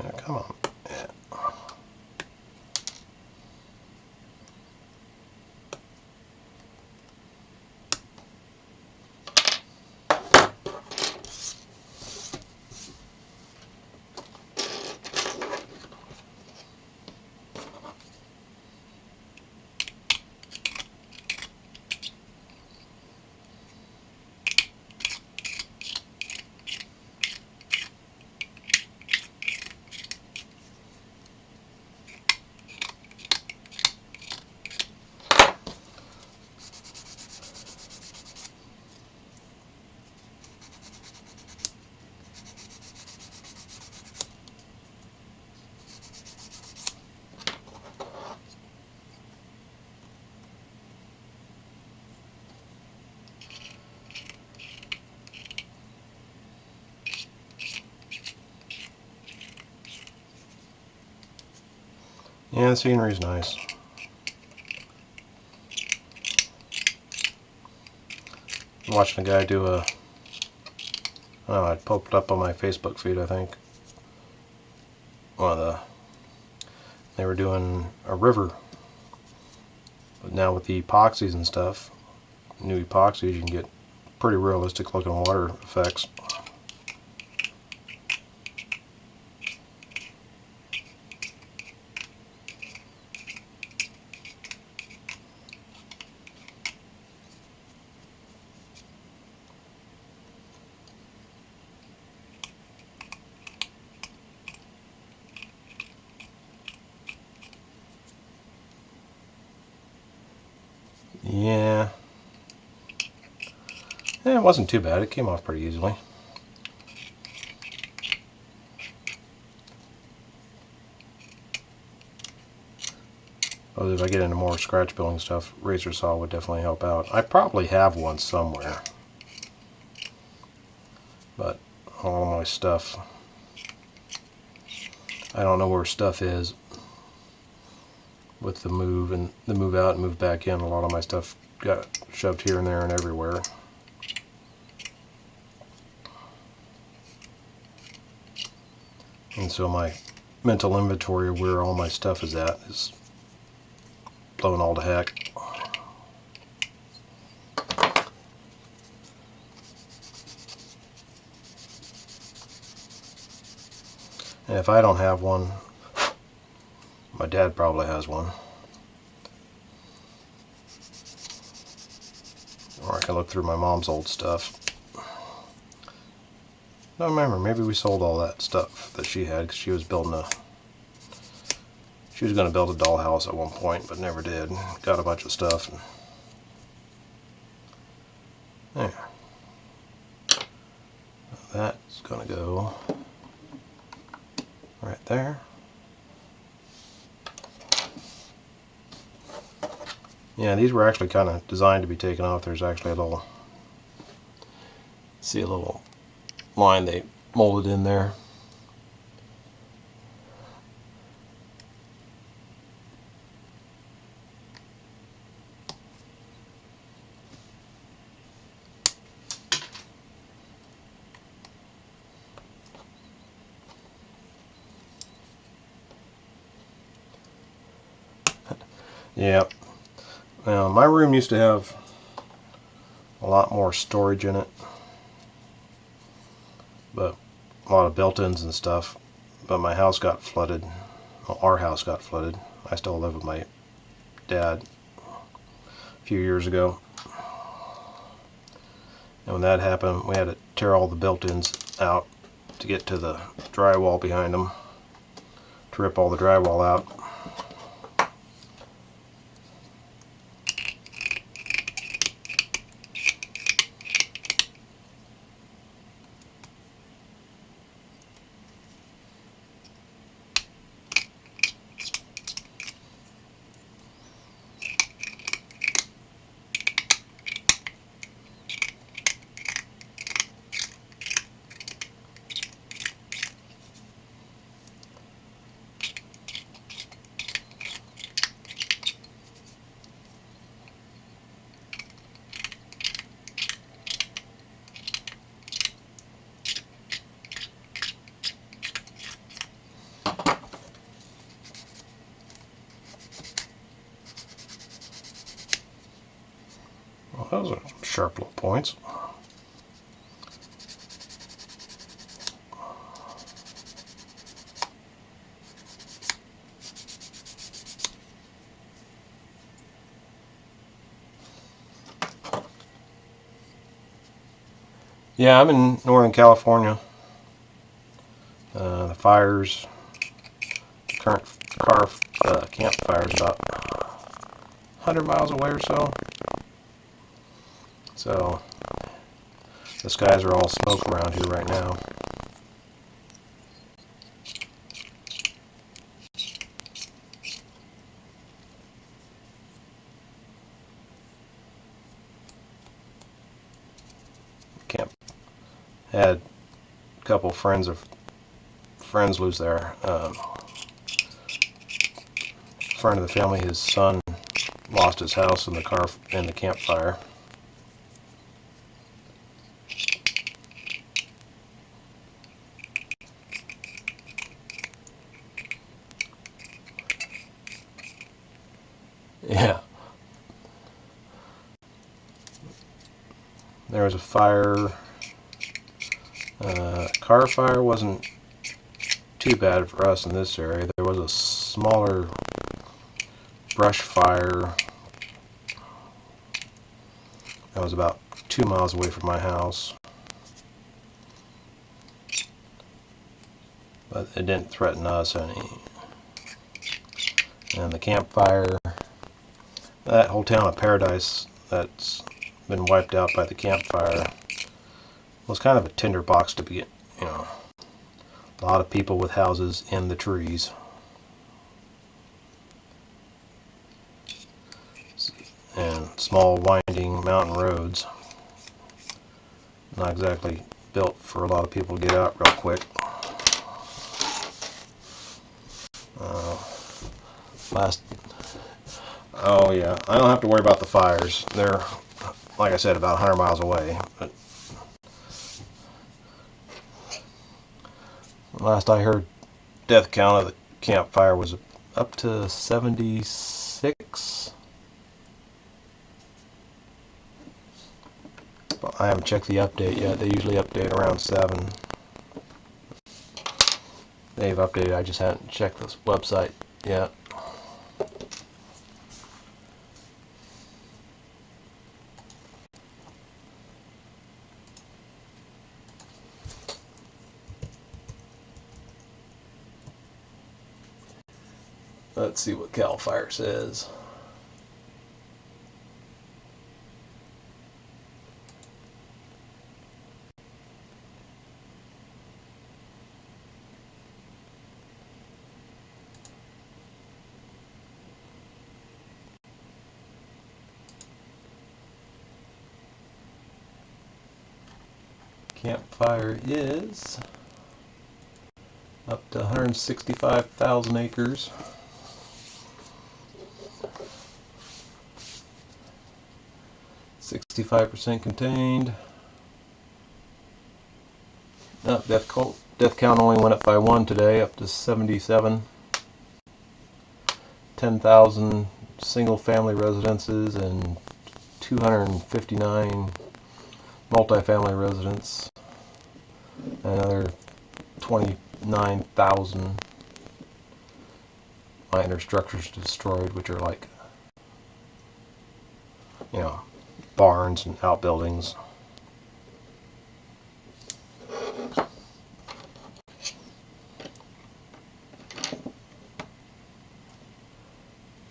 Yeah, come on. Yeah. Yeah, the scenery's nice. I'm watching a guy do a, oh, I popped up on my Facebook feed, I think. One of they were doing a river, but now with the epoxies and stuff, new epoxies, you can get pretty realistic looking water effects. Yeah. It wasn't too bad. It came off pretty easily. But if I get into more scratch building stuff, razor saw would definitely help out. I probably have one somewhere. But all my stuff, I don't know where stuff is with the move and the move out and move back in. A lot of my stuff got shoved here and there and everywhere. And so my mental inventory of where all my stuff is at is blown all to heck. And if I don't have one, my dad probably has one. Or I can look through my mom's old stuff. I don't remember, maybe we sold all that stuff that she had because she was building she was going to build a dollhouse at one point, but never did. Got a bunch of stuff. And there. That's going to go right there. Yeah, these were actually kind of designed to be taken off. There's actually a little, see a little line they molded in there. Yeah. Now, my room used to have a lot more storage in it, but a lot of built-ins and stuff. But my house got flooded. Well, our house got flooded. I still live with my dad a few years ago. And when that happened, we had to tear all the built-ins out to get to the drywall behind them, to rip all the drywall out. Well, those are some sharp little points. Yeah, I'm in Northern California. The fires, the current campfire is about 100 miles away or so. So the skies are all smoke around here right now. Camp had a couple friends lose their friend of the family. His son lost his house in the campfire. Yeah. There was a fire. Car fire wasn't too bad for us in this area. There was a smaller brush fire that was about 2 miles away from my house, but it didn't threaten us any. And the campfire That whole town of Paradise that's been wiped out by the campfire was kind of a tinderbox to be, a lot of people with houses in the trees. And small winding mountain roads. Not exactly built for a lot of people to get out real quick. Oh yeah, I don't have to worry about the fires. They're, like I said, about 100 miles away. But last I heard, death count of the campfire was up to 76. But I haven't checked the update yet. They usually update around 7. They've updated, I just hadn't checked this website yet. Let's see what CAL FIRE says. Campfire is up to 165,000 acres. .65% contained. No, death count only went up by 1 today, up to 77. 10,000 single-family residences and 259 multifamily residents. Another 29,000 minor structures destroyed, which are like, barns and outbuildings.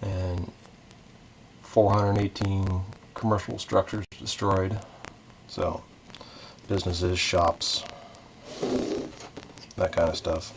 And 418 commercial structures destroyed. So, businesses, shops, that kind of stuff.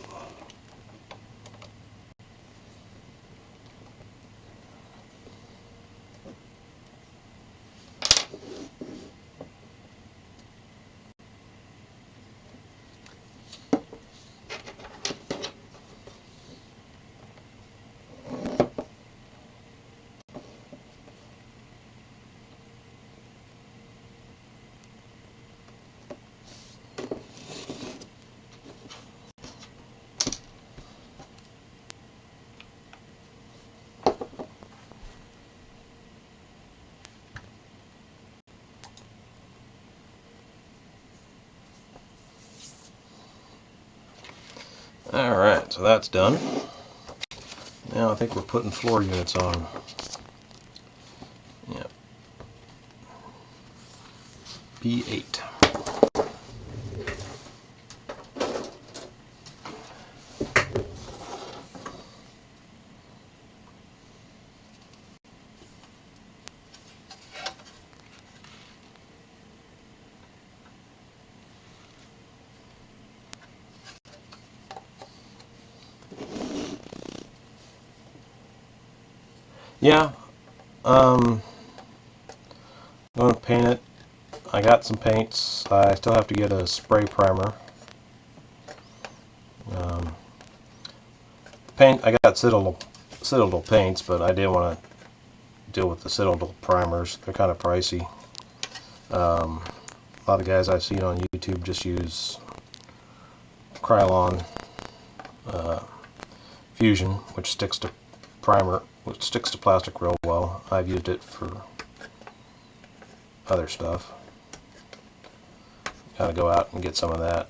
Alright, so that's done. Now I think we're putting floor units on. Yep. B8. Yeah, I'm going to paint it. I got some paints. I still have to get a spray primer. Paint, I got Citadel paints, but I didn't want to deal with the Citadel primers. They're kind of pricey. A lot of guys I've seen on YouTube just use Krylon Fusion, which sticks to plastic real well. I've used it for other stuff. Gotta go out and get some of that.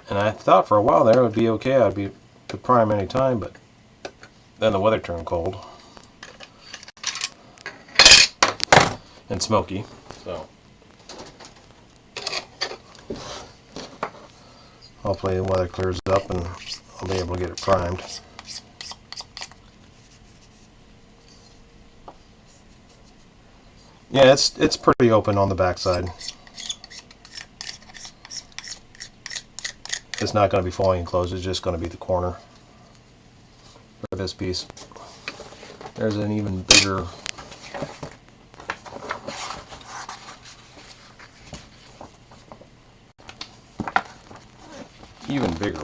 And I thought for a while there it would be okay. Could prime any time, but then the weather turned cold and smoky. So hopefully the weather clears up and I'll be able to get it primed. Yeah, it's pretty open on the backside. It's not going to be fully enclosed, it's just going to be the corner for this piece. There's an even bigger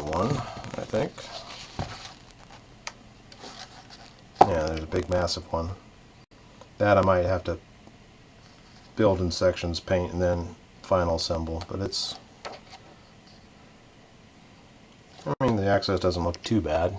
one, I think. Yeah, there's a big massive one. That I might have to build in sections, paint, and then final assemble, but it's, I mean, the access doesn't look too bad.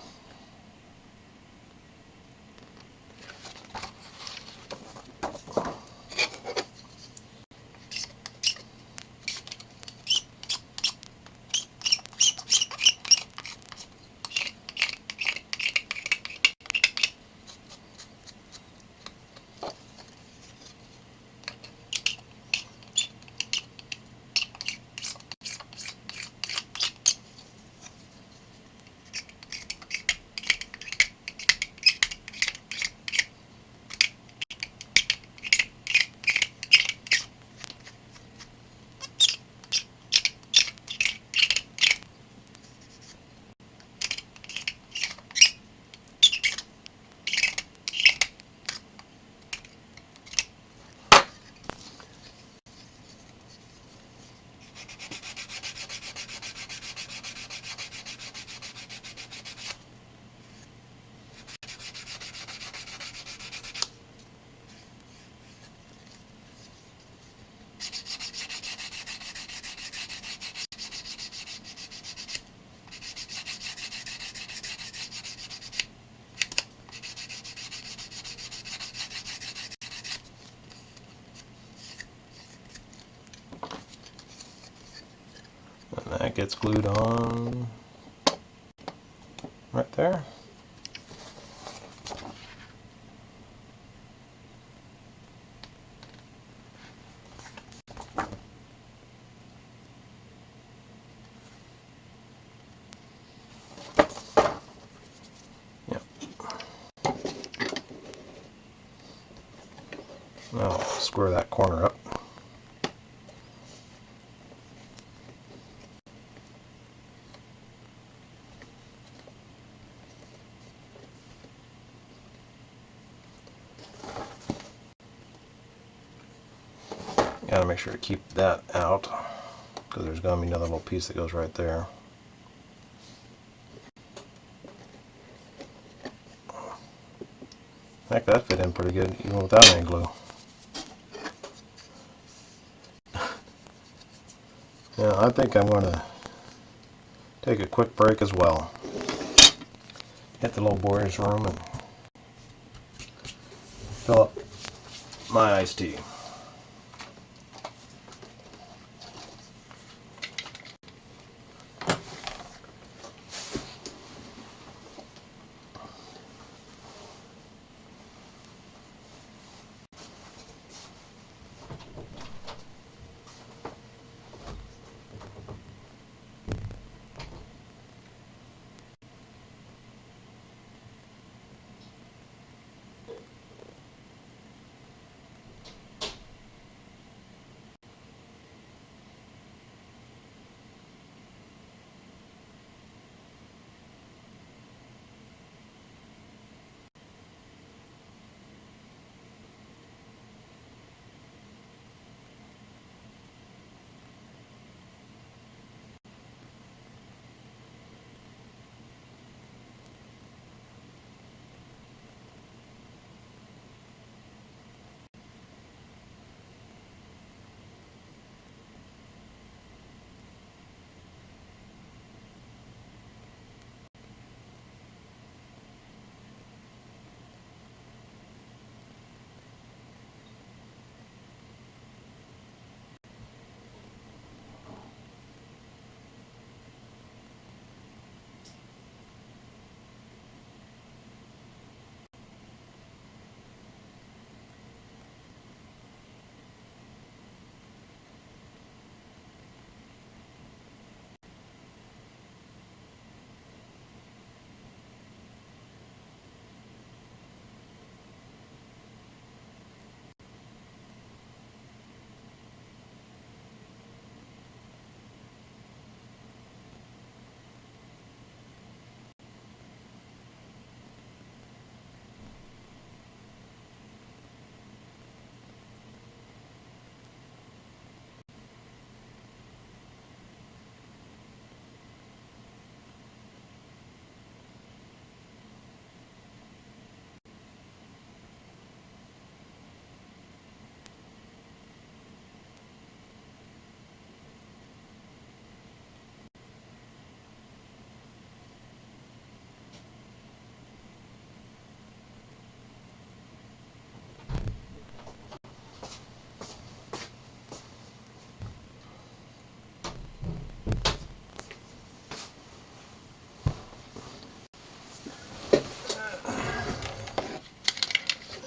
And that gets glued on right there. Yep. Now I'll square that corner up. Gotta make sure to keep that out, because there's gonna be another little piece that goes right there. Heck, that fit in pretty good even without any glue. Yeah, I think I'm gonna take a quick break as well. Hit the little boys room and fill up my iced tea.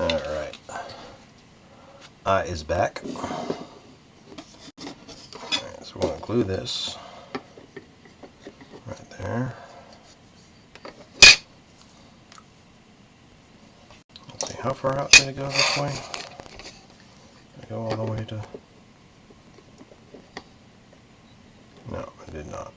Alright. Eye is back. Alright, so we're going to glue this right there. Let's see, how far out did it go this way? Did it go all the way to... No, it did not.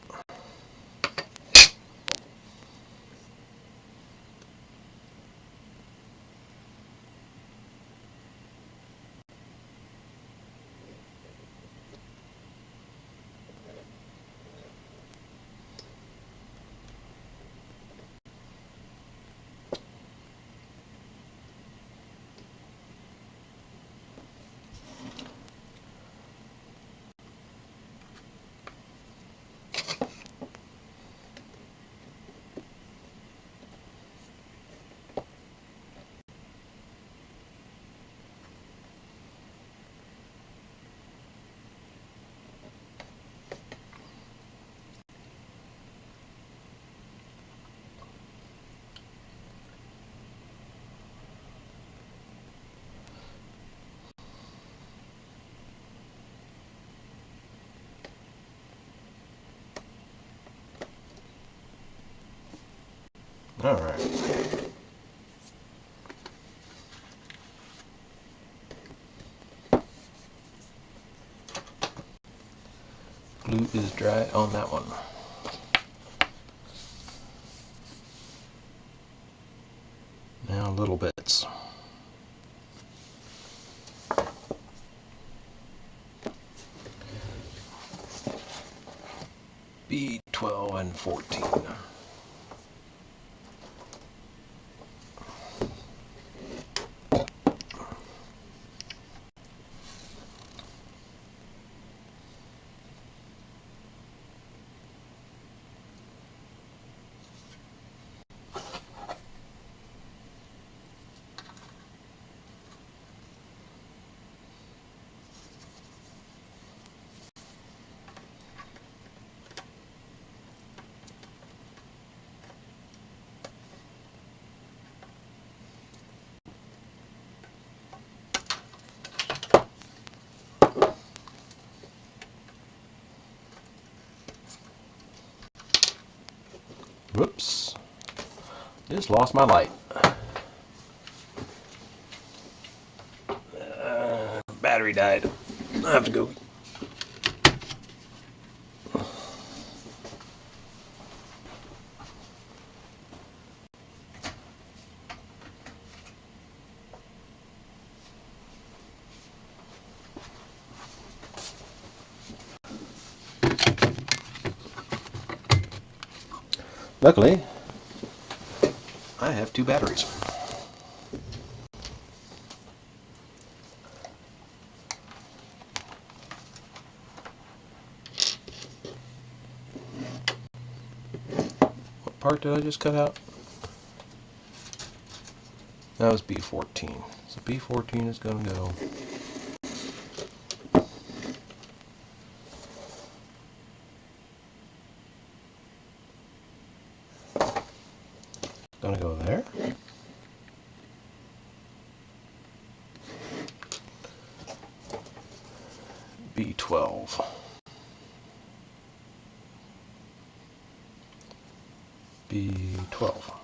Alright. Glue is dry on that one. Now little bits. B12 and 14. Whoops. Just lost my light. Battery died. I have to go. Luckily, I have 2 batteries. What part did I just cut out? That was B14. So B14 is going to go. Going to go there. B12. B12.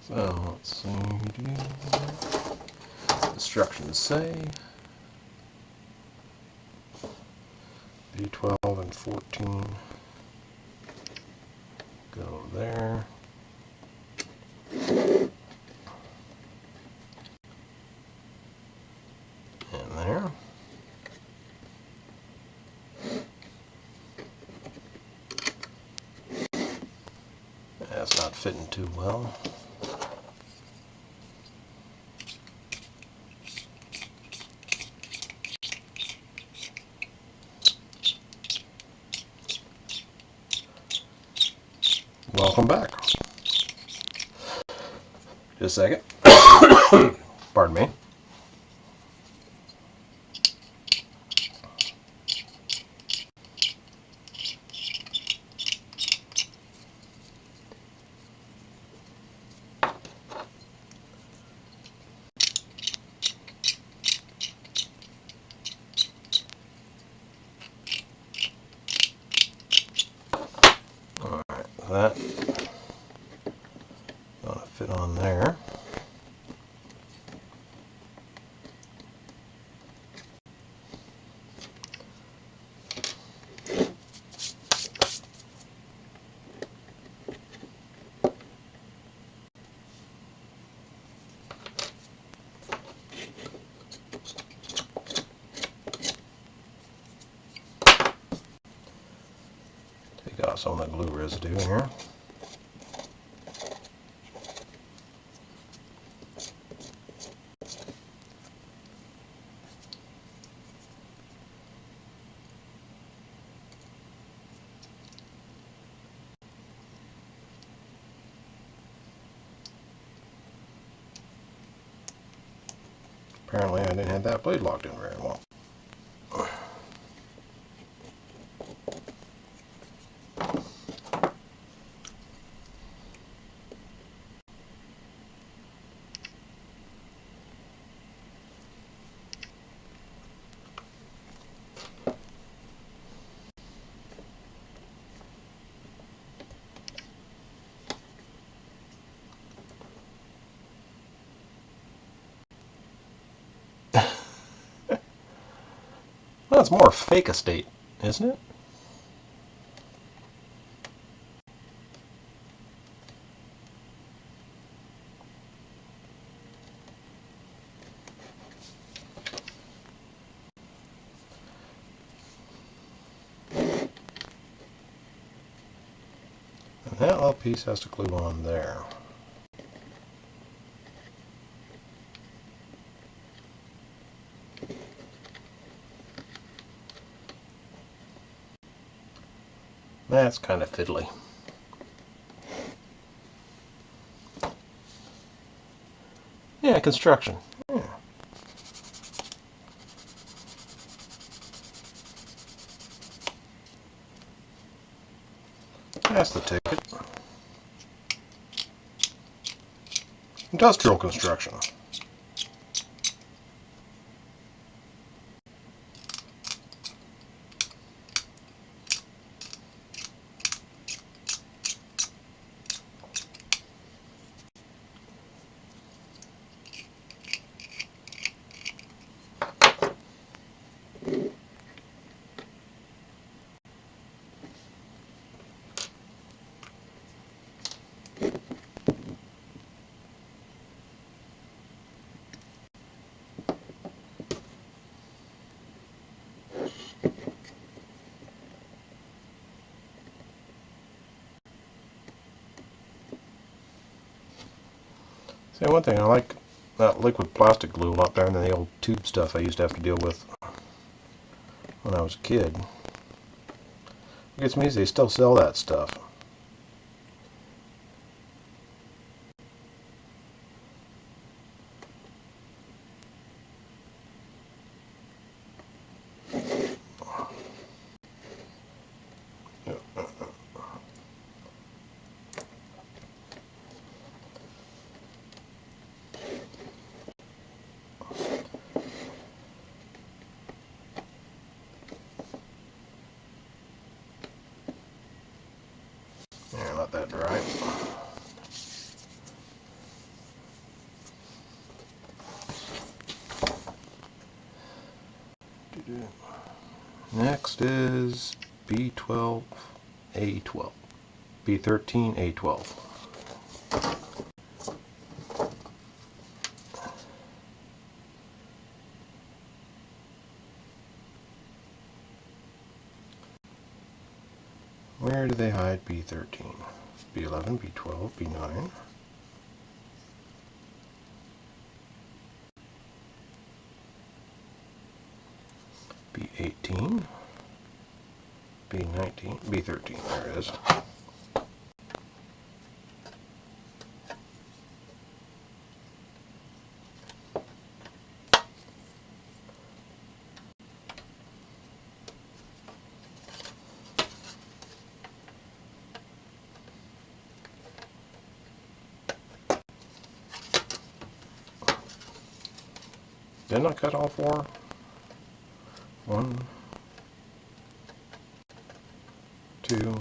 So let's see. Instructions say B12 and 14 go there. And there. That's not fitting too well. Welcome back. Just a second. Pardon me. That gonna fit on there. Take out some of the glue residue here. Apparently I didn't have that blade locked in very well. Well, it's more fake estate, isn't it? And that little piece has to glue on there. That's kind of fiddly. Yeah, construction. Yeah. That's the ticket. Industrial construction. See, one thing I like that liquid plastic glue a lot better than the old tube stuff I used to have to deal with when I was a kid. What gets me is they still sell that stuff. Yeah, let that dry. Next is B12, A12. B13, A12. Where do they hide B13? B11, B12, B9. B18, B19, B13, there it is. Didn't I cut all four? 1, 2.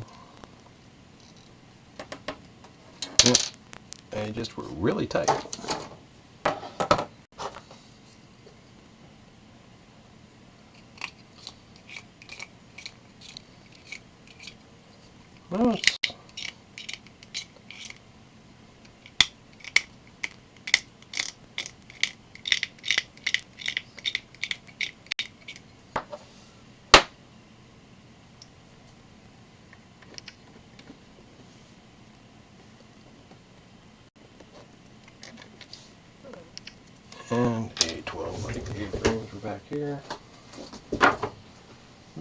Yep, they just were really tight. Well, and A12. I think the A-frames were back here.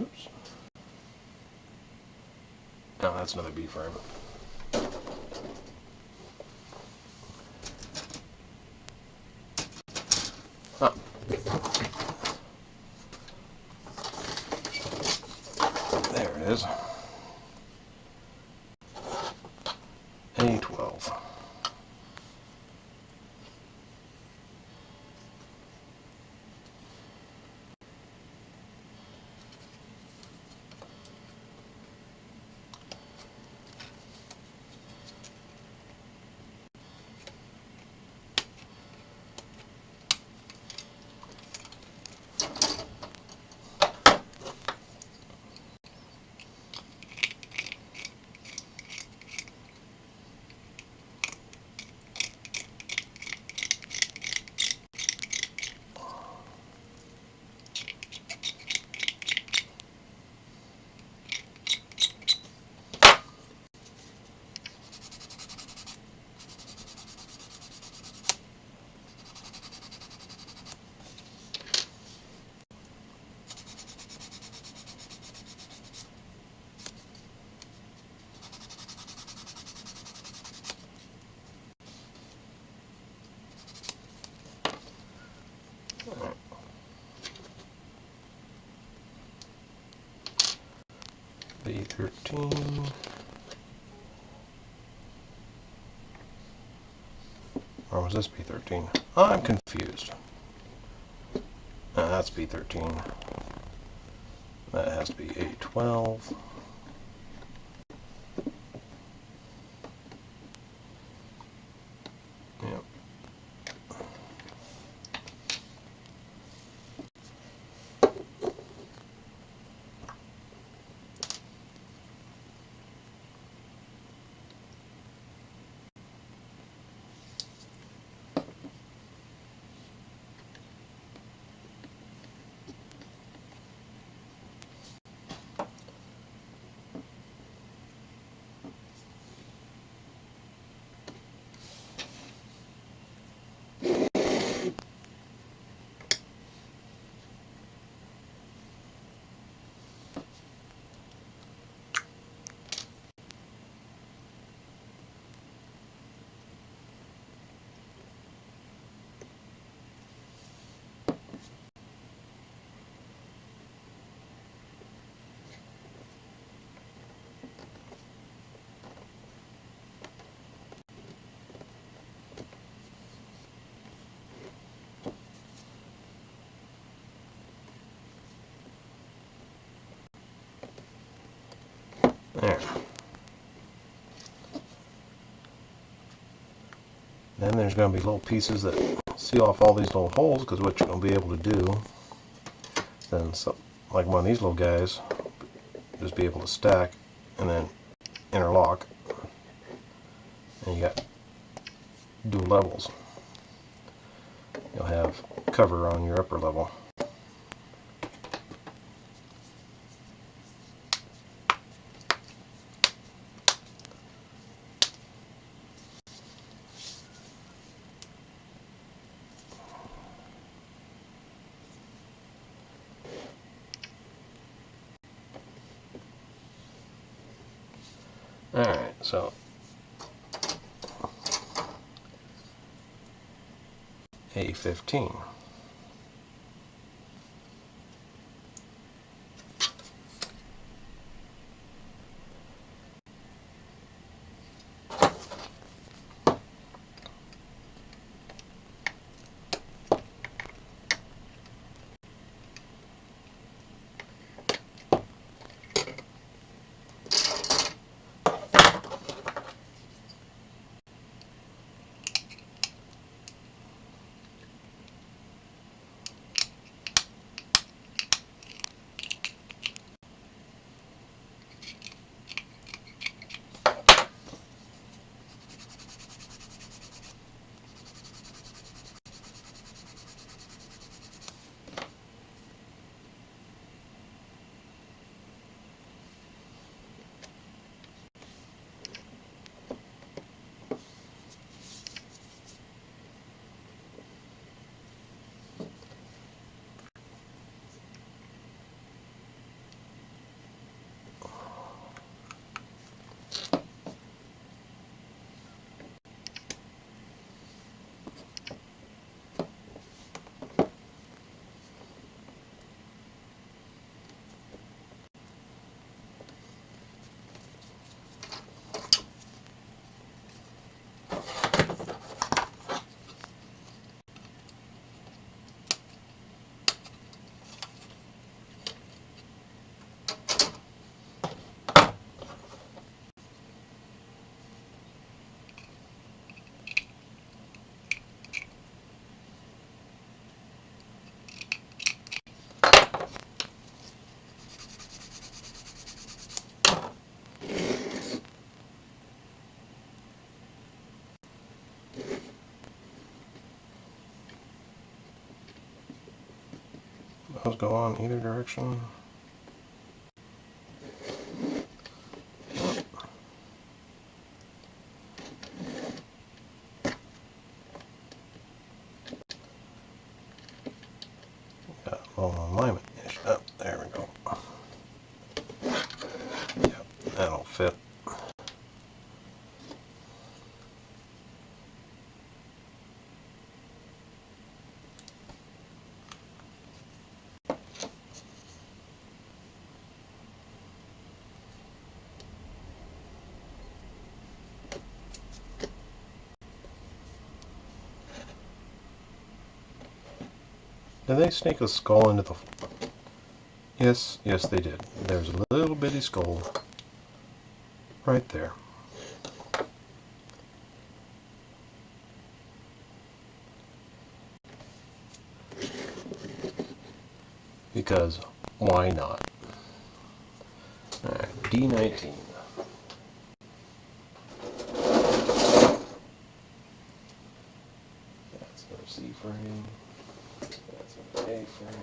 Oops. No, that's another B-frame. Huh. There it is. A12. B13. Or was this B13? I'm confused. That's B13. That has to be A12. Yep. There. Then there's going to be little pieces that seal off all these little holes, because what you're going to be able to do, then like one of these little guys just be able to stack and then interlock. And you got dual levels. You'll have cover on your upper level. Alright, so A15. Those go on either direction. Got a little alignment issue. Oh, there we go. Yep, that'll fit. Did they sneak a skull into the... Yes, yes they did. There's a little bitty skull right there. Because why not? Alright, D19. That's our C frame. That's our A frame.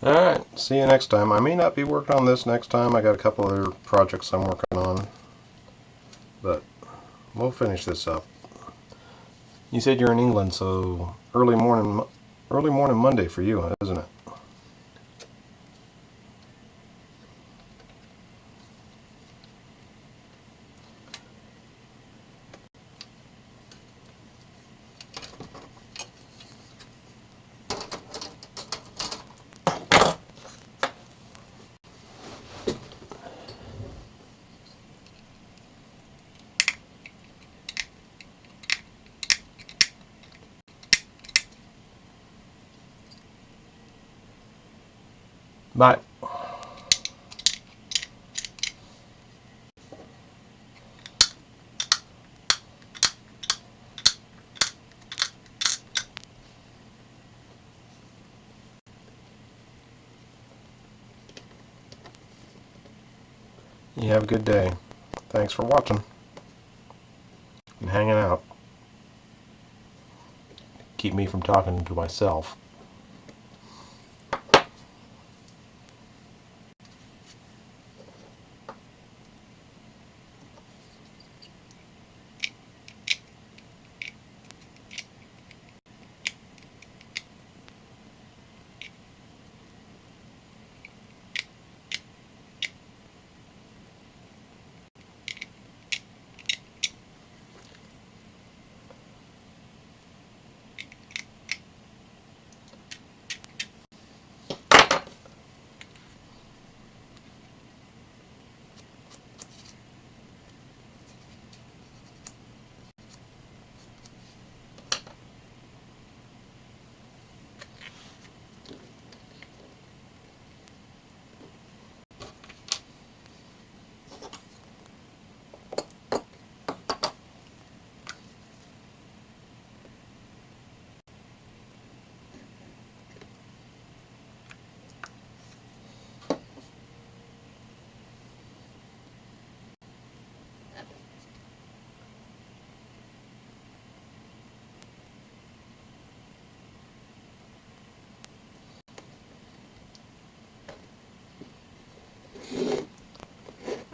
Alright, see you next time. I may not be working on this next time. I got a couple other projects I'm working on. But we'll finish this up. You said you're in England, so early morning Monday for you, isn't it? Bye. You have a good day. Thanks for watching and hanging out. Keep me from talking to myself.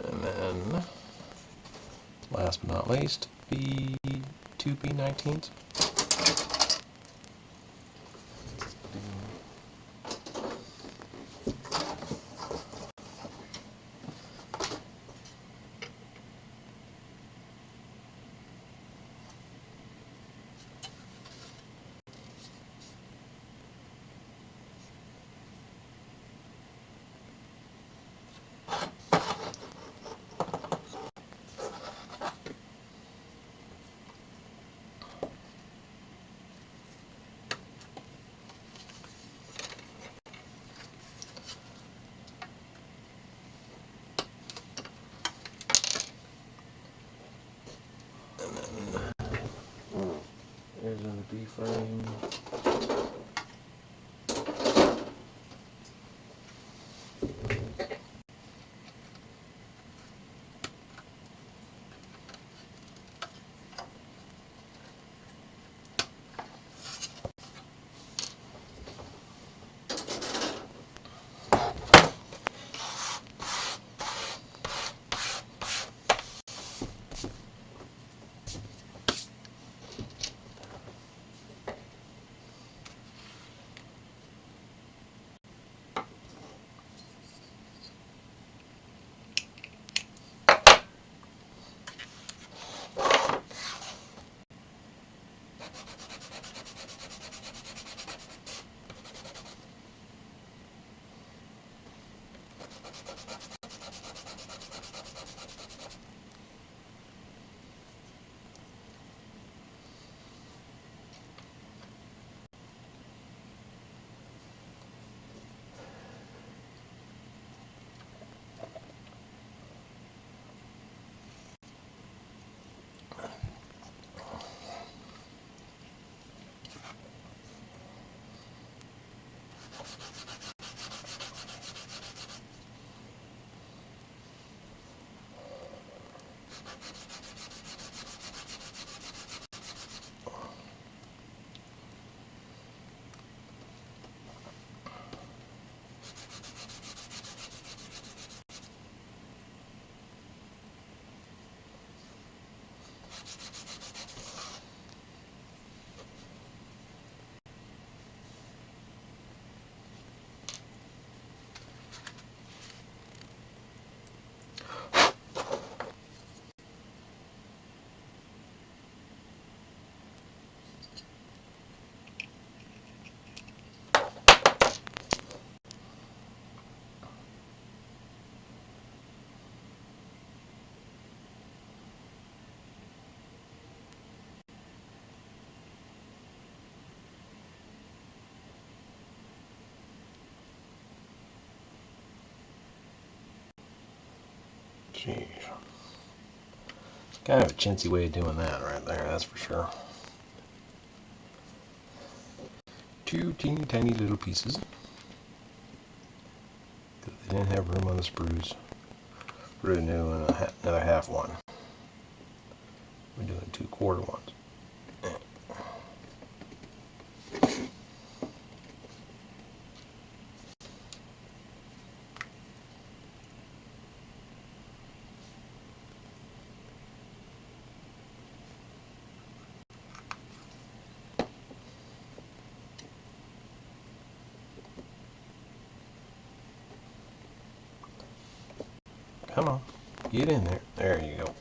And then, last but not least, two B19s. There's another B frame. Jeez. Kind of a chintzy way of doing that right there, that's for sure. Two teeny tiny little pieces. Because they didn't have room on the sprues. Put a new and another half one. We're doing 2/4 ones. Come on, get in there. There you go.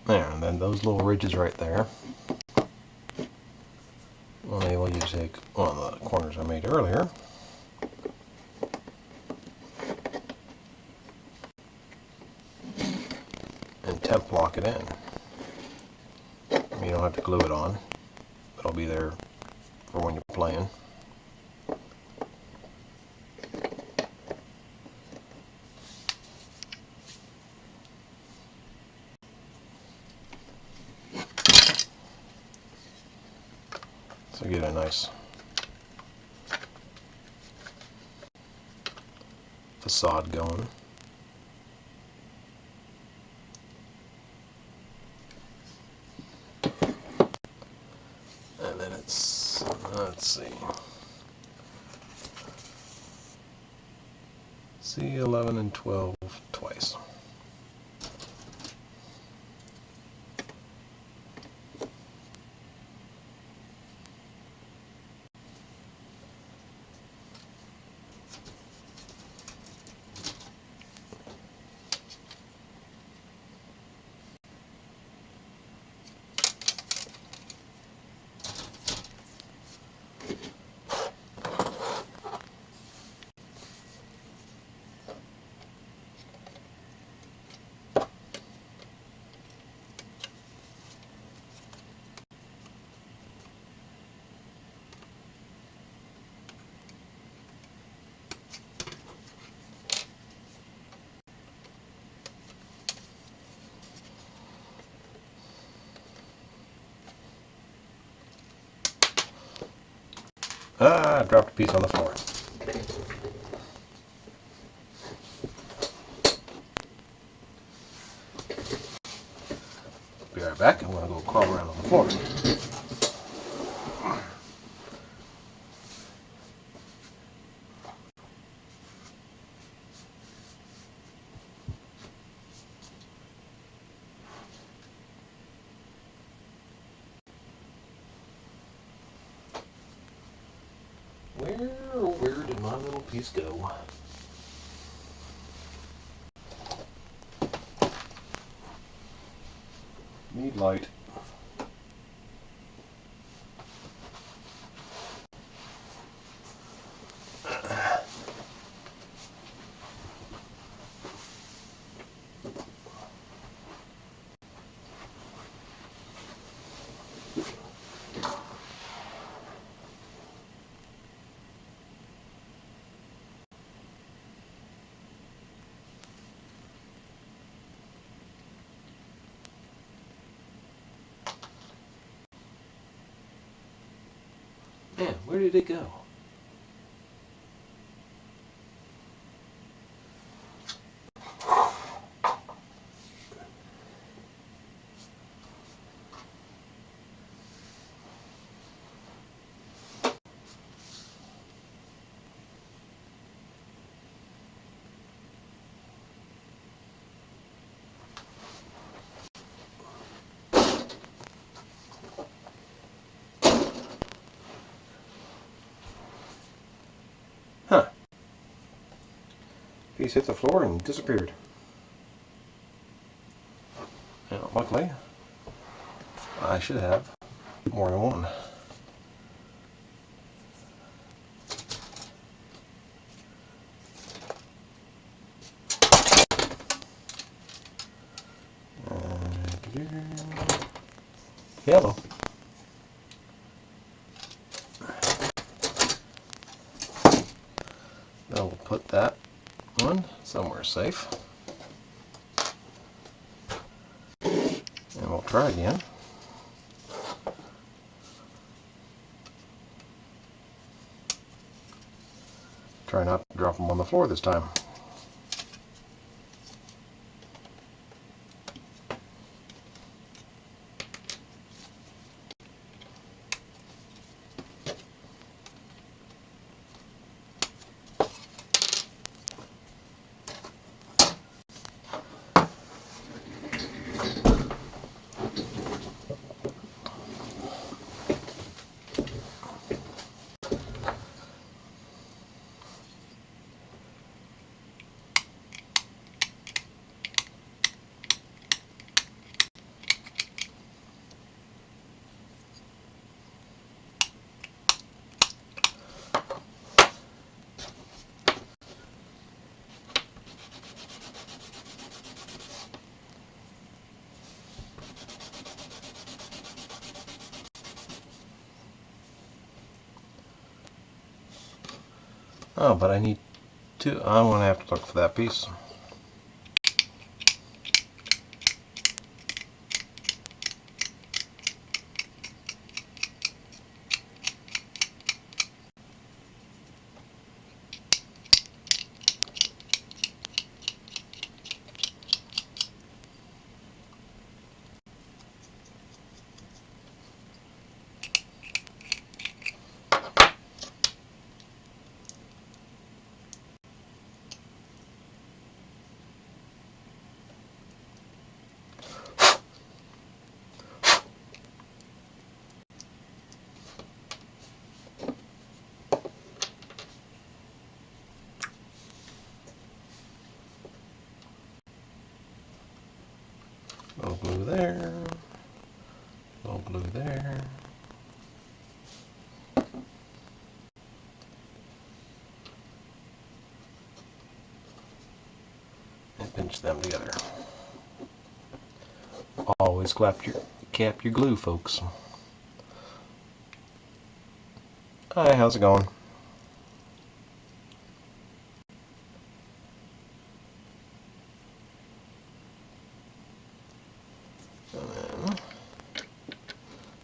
There, and then those little ridges right there. Well, maybe we'll just take one of the corners I made earlier. And temp block it in. You don't have to glue it on. It'll be there for when you're playing. So get a nice facade going. And then it's, let's see, C11 and 12 twice. Ah, I dropped a piece on the floor. Be right back. I'm going to go crawl around on the floor. Where did my little piece go? Need light. Man, where did it go? Huh. Piece hit the floor and disappeared. Now, luckily, I should have more than one. Hello. Now we'll put that one somewhere safe. And we'll try again. Try not to drop them on the floor this time. Oh, but I need to, I'm going to have to look for that piece. Little glue there, little glue there. And pinch them together. Always cap your glue, folks. Hi, how's it going? And then,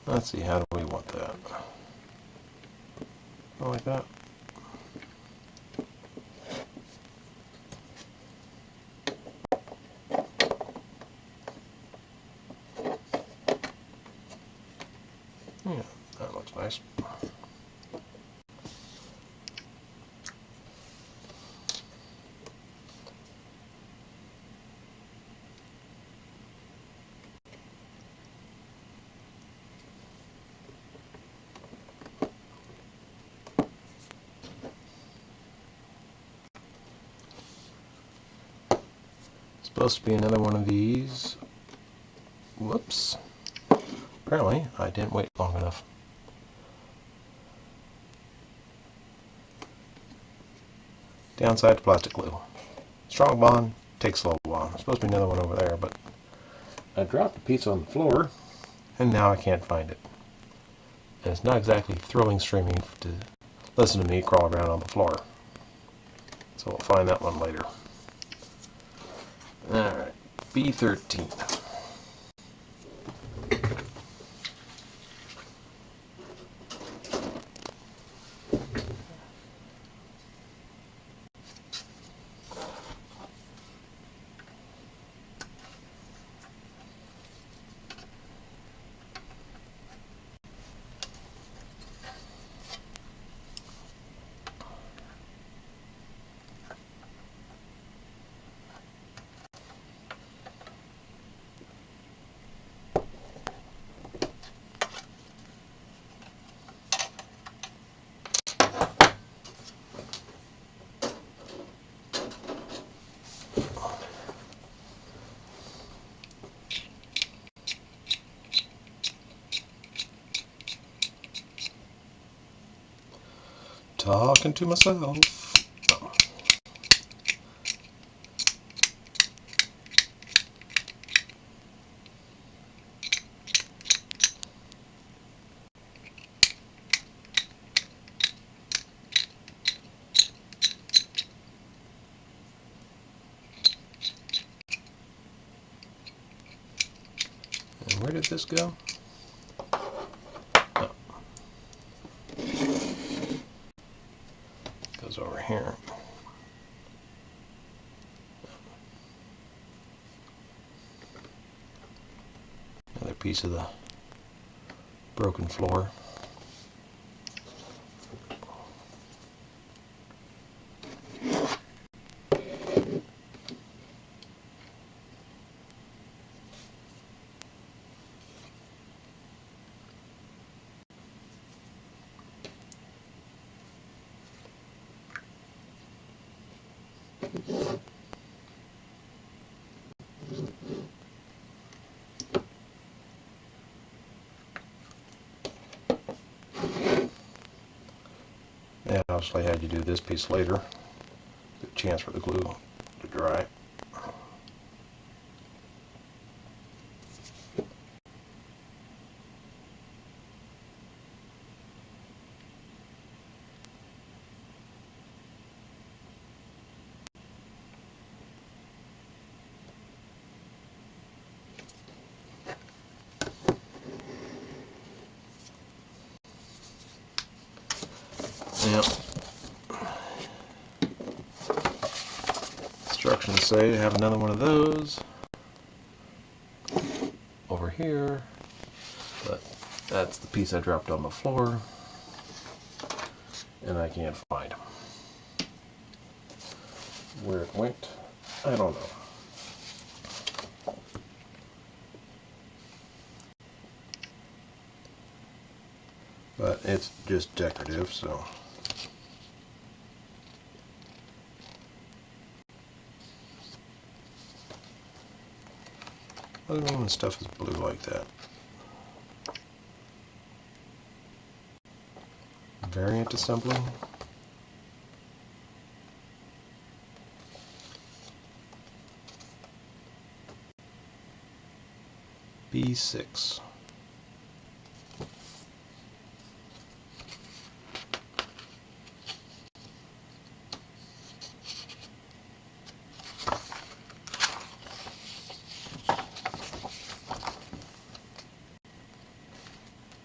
let's see, how do we want that? Like that. Yeah, that looks nice. Supposed to be another one of these. Whoops. Apparently, I didn't wait long enough. Downside to plastic glue. Strong bond, takes a little while. There's supposed to be another one over there, but I dropped the piece on the floor, and now I can't find it. And it's not exactly thrilling streaming to listen to me crawl around on the floor. So we'll find that one later. Alright, B13. Talking to myself. Oh. where did this go? Oh. Goes over here. Another piece of the broken floor. And obviously I had to do this piece later. Give a chance for the glue to dry. Yep. Instructions say have another one of those over here, but that's the piece I dropped on the floor and I can't find where it went. I don't know. But it's just decorative, so I don't know when stuff is blue like that. Variant assembly. B6.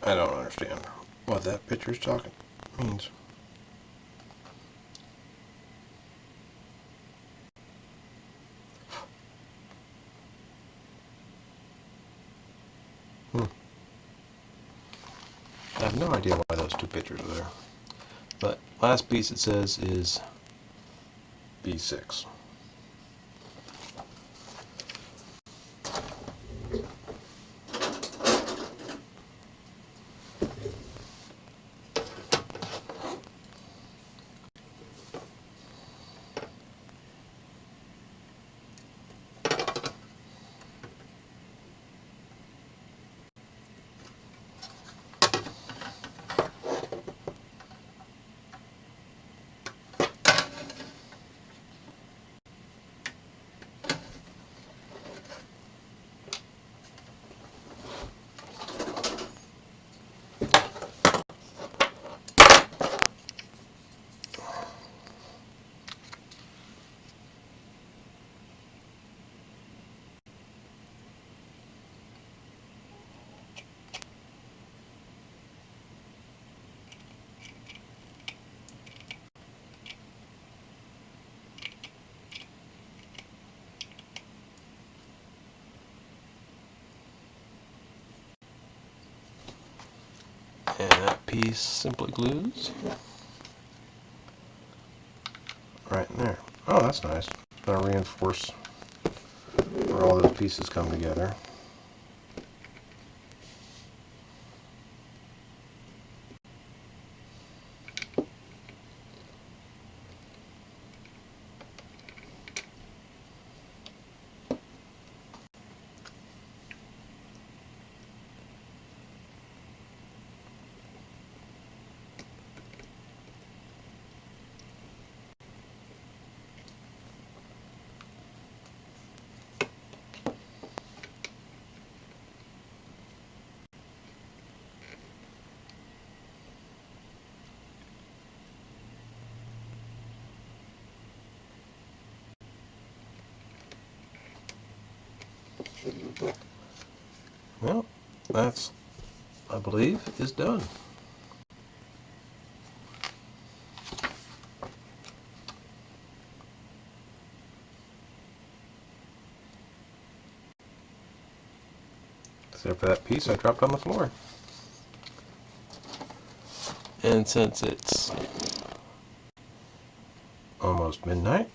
I don't understand what that picture's talking means. I have no idea why those two pictures are there. But last piece it says is B6. And that piece simply glues right in there. Oh, that's nice. Gonna reinforce where all those pieces come together. Well, that's, I believe, is done. Except for that piece I dropped on the floor. And since it's almost midnight,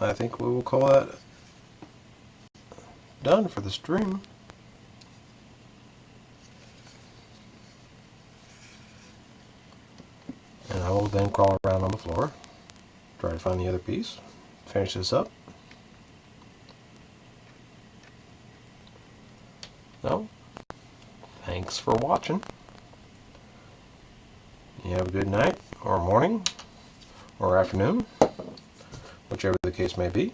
I think we will call that done for the stream. And I will then crawl around on the floor, try to find the other piece, finish this up. So, thanks for watching. You have a good night, or morning, or afternoon, whichever the case may be.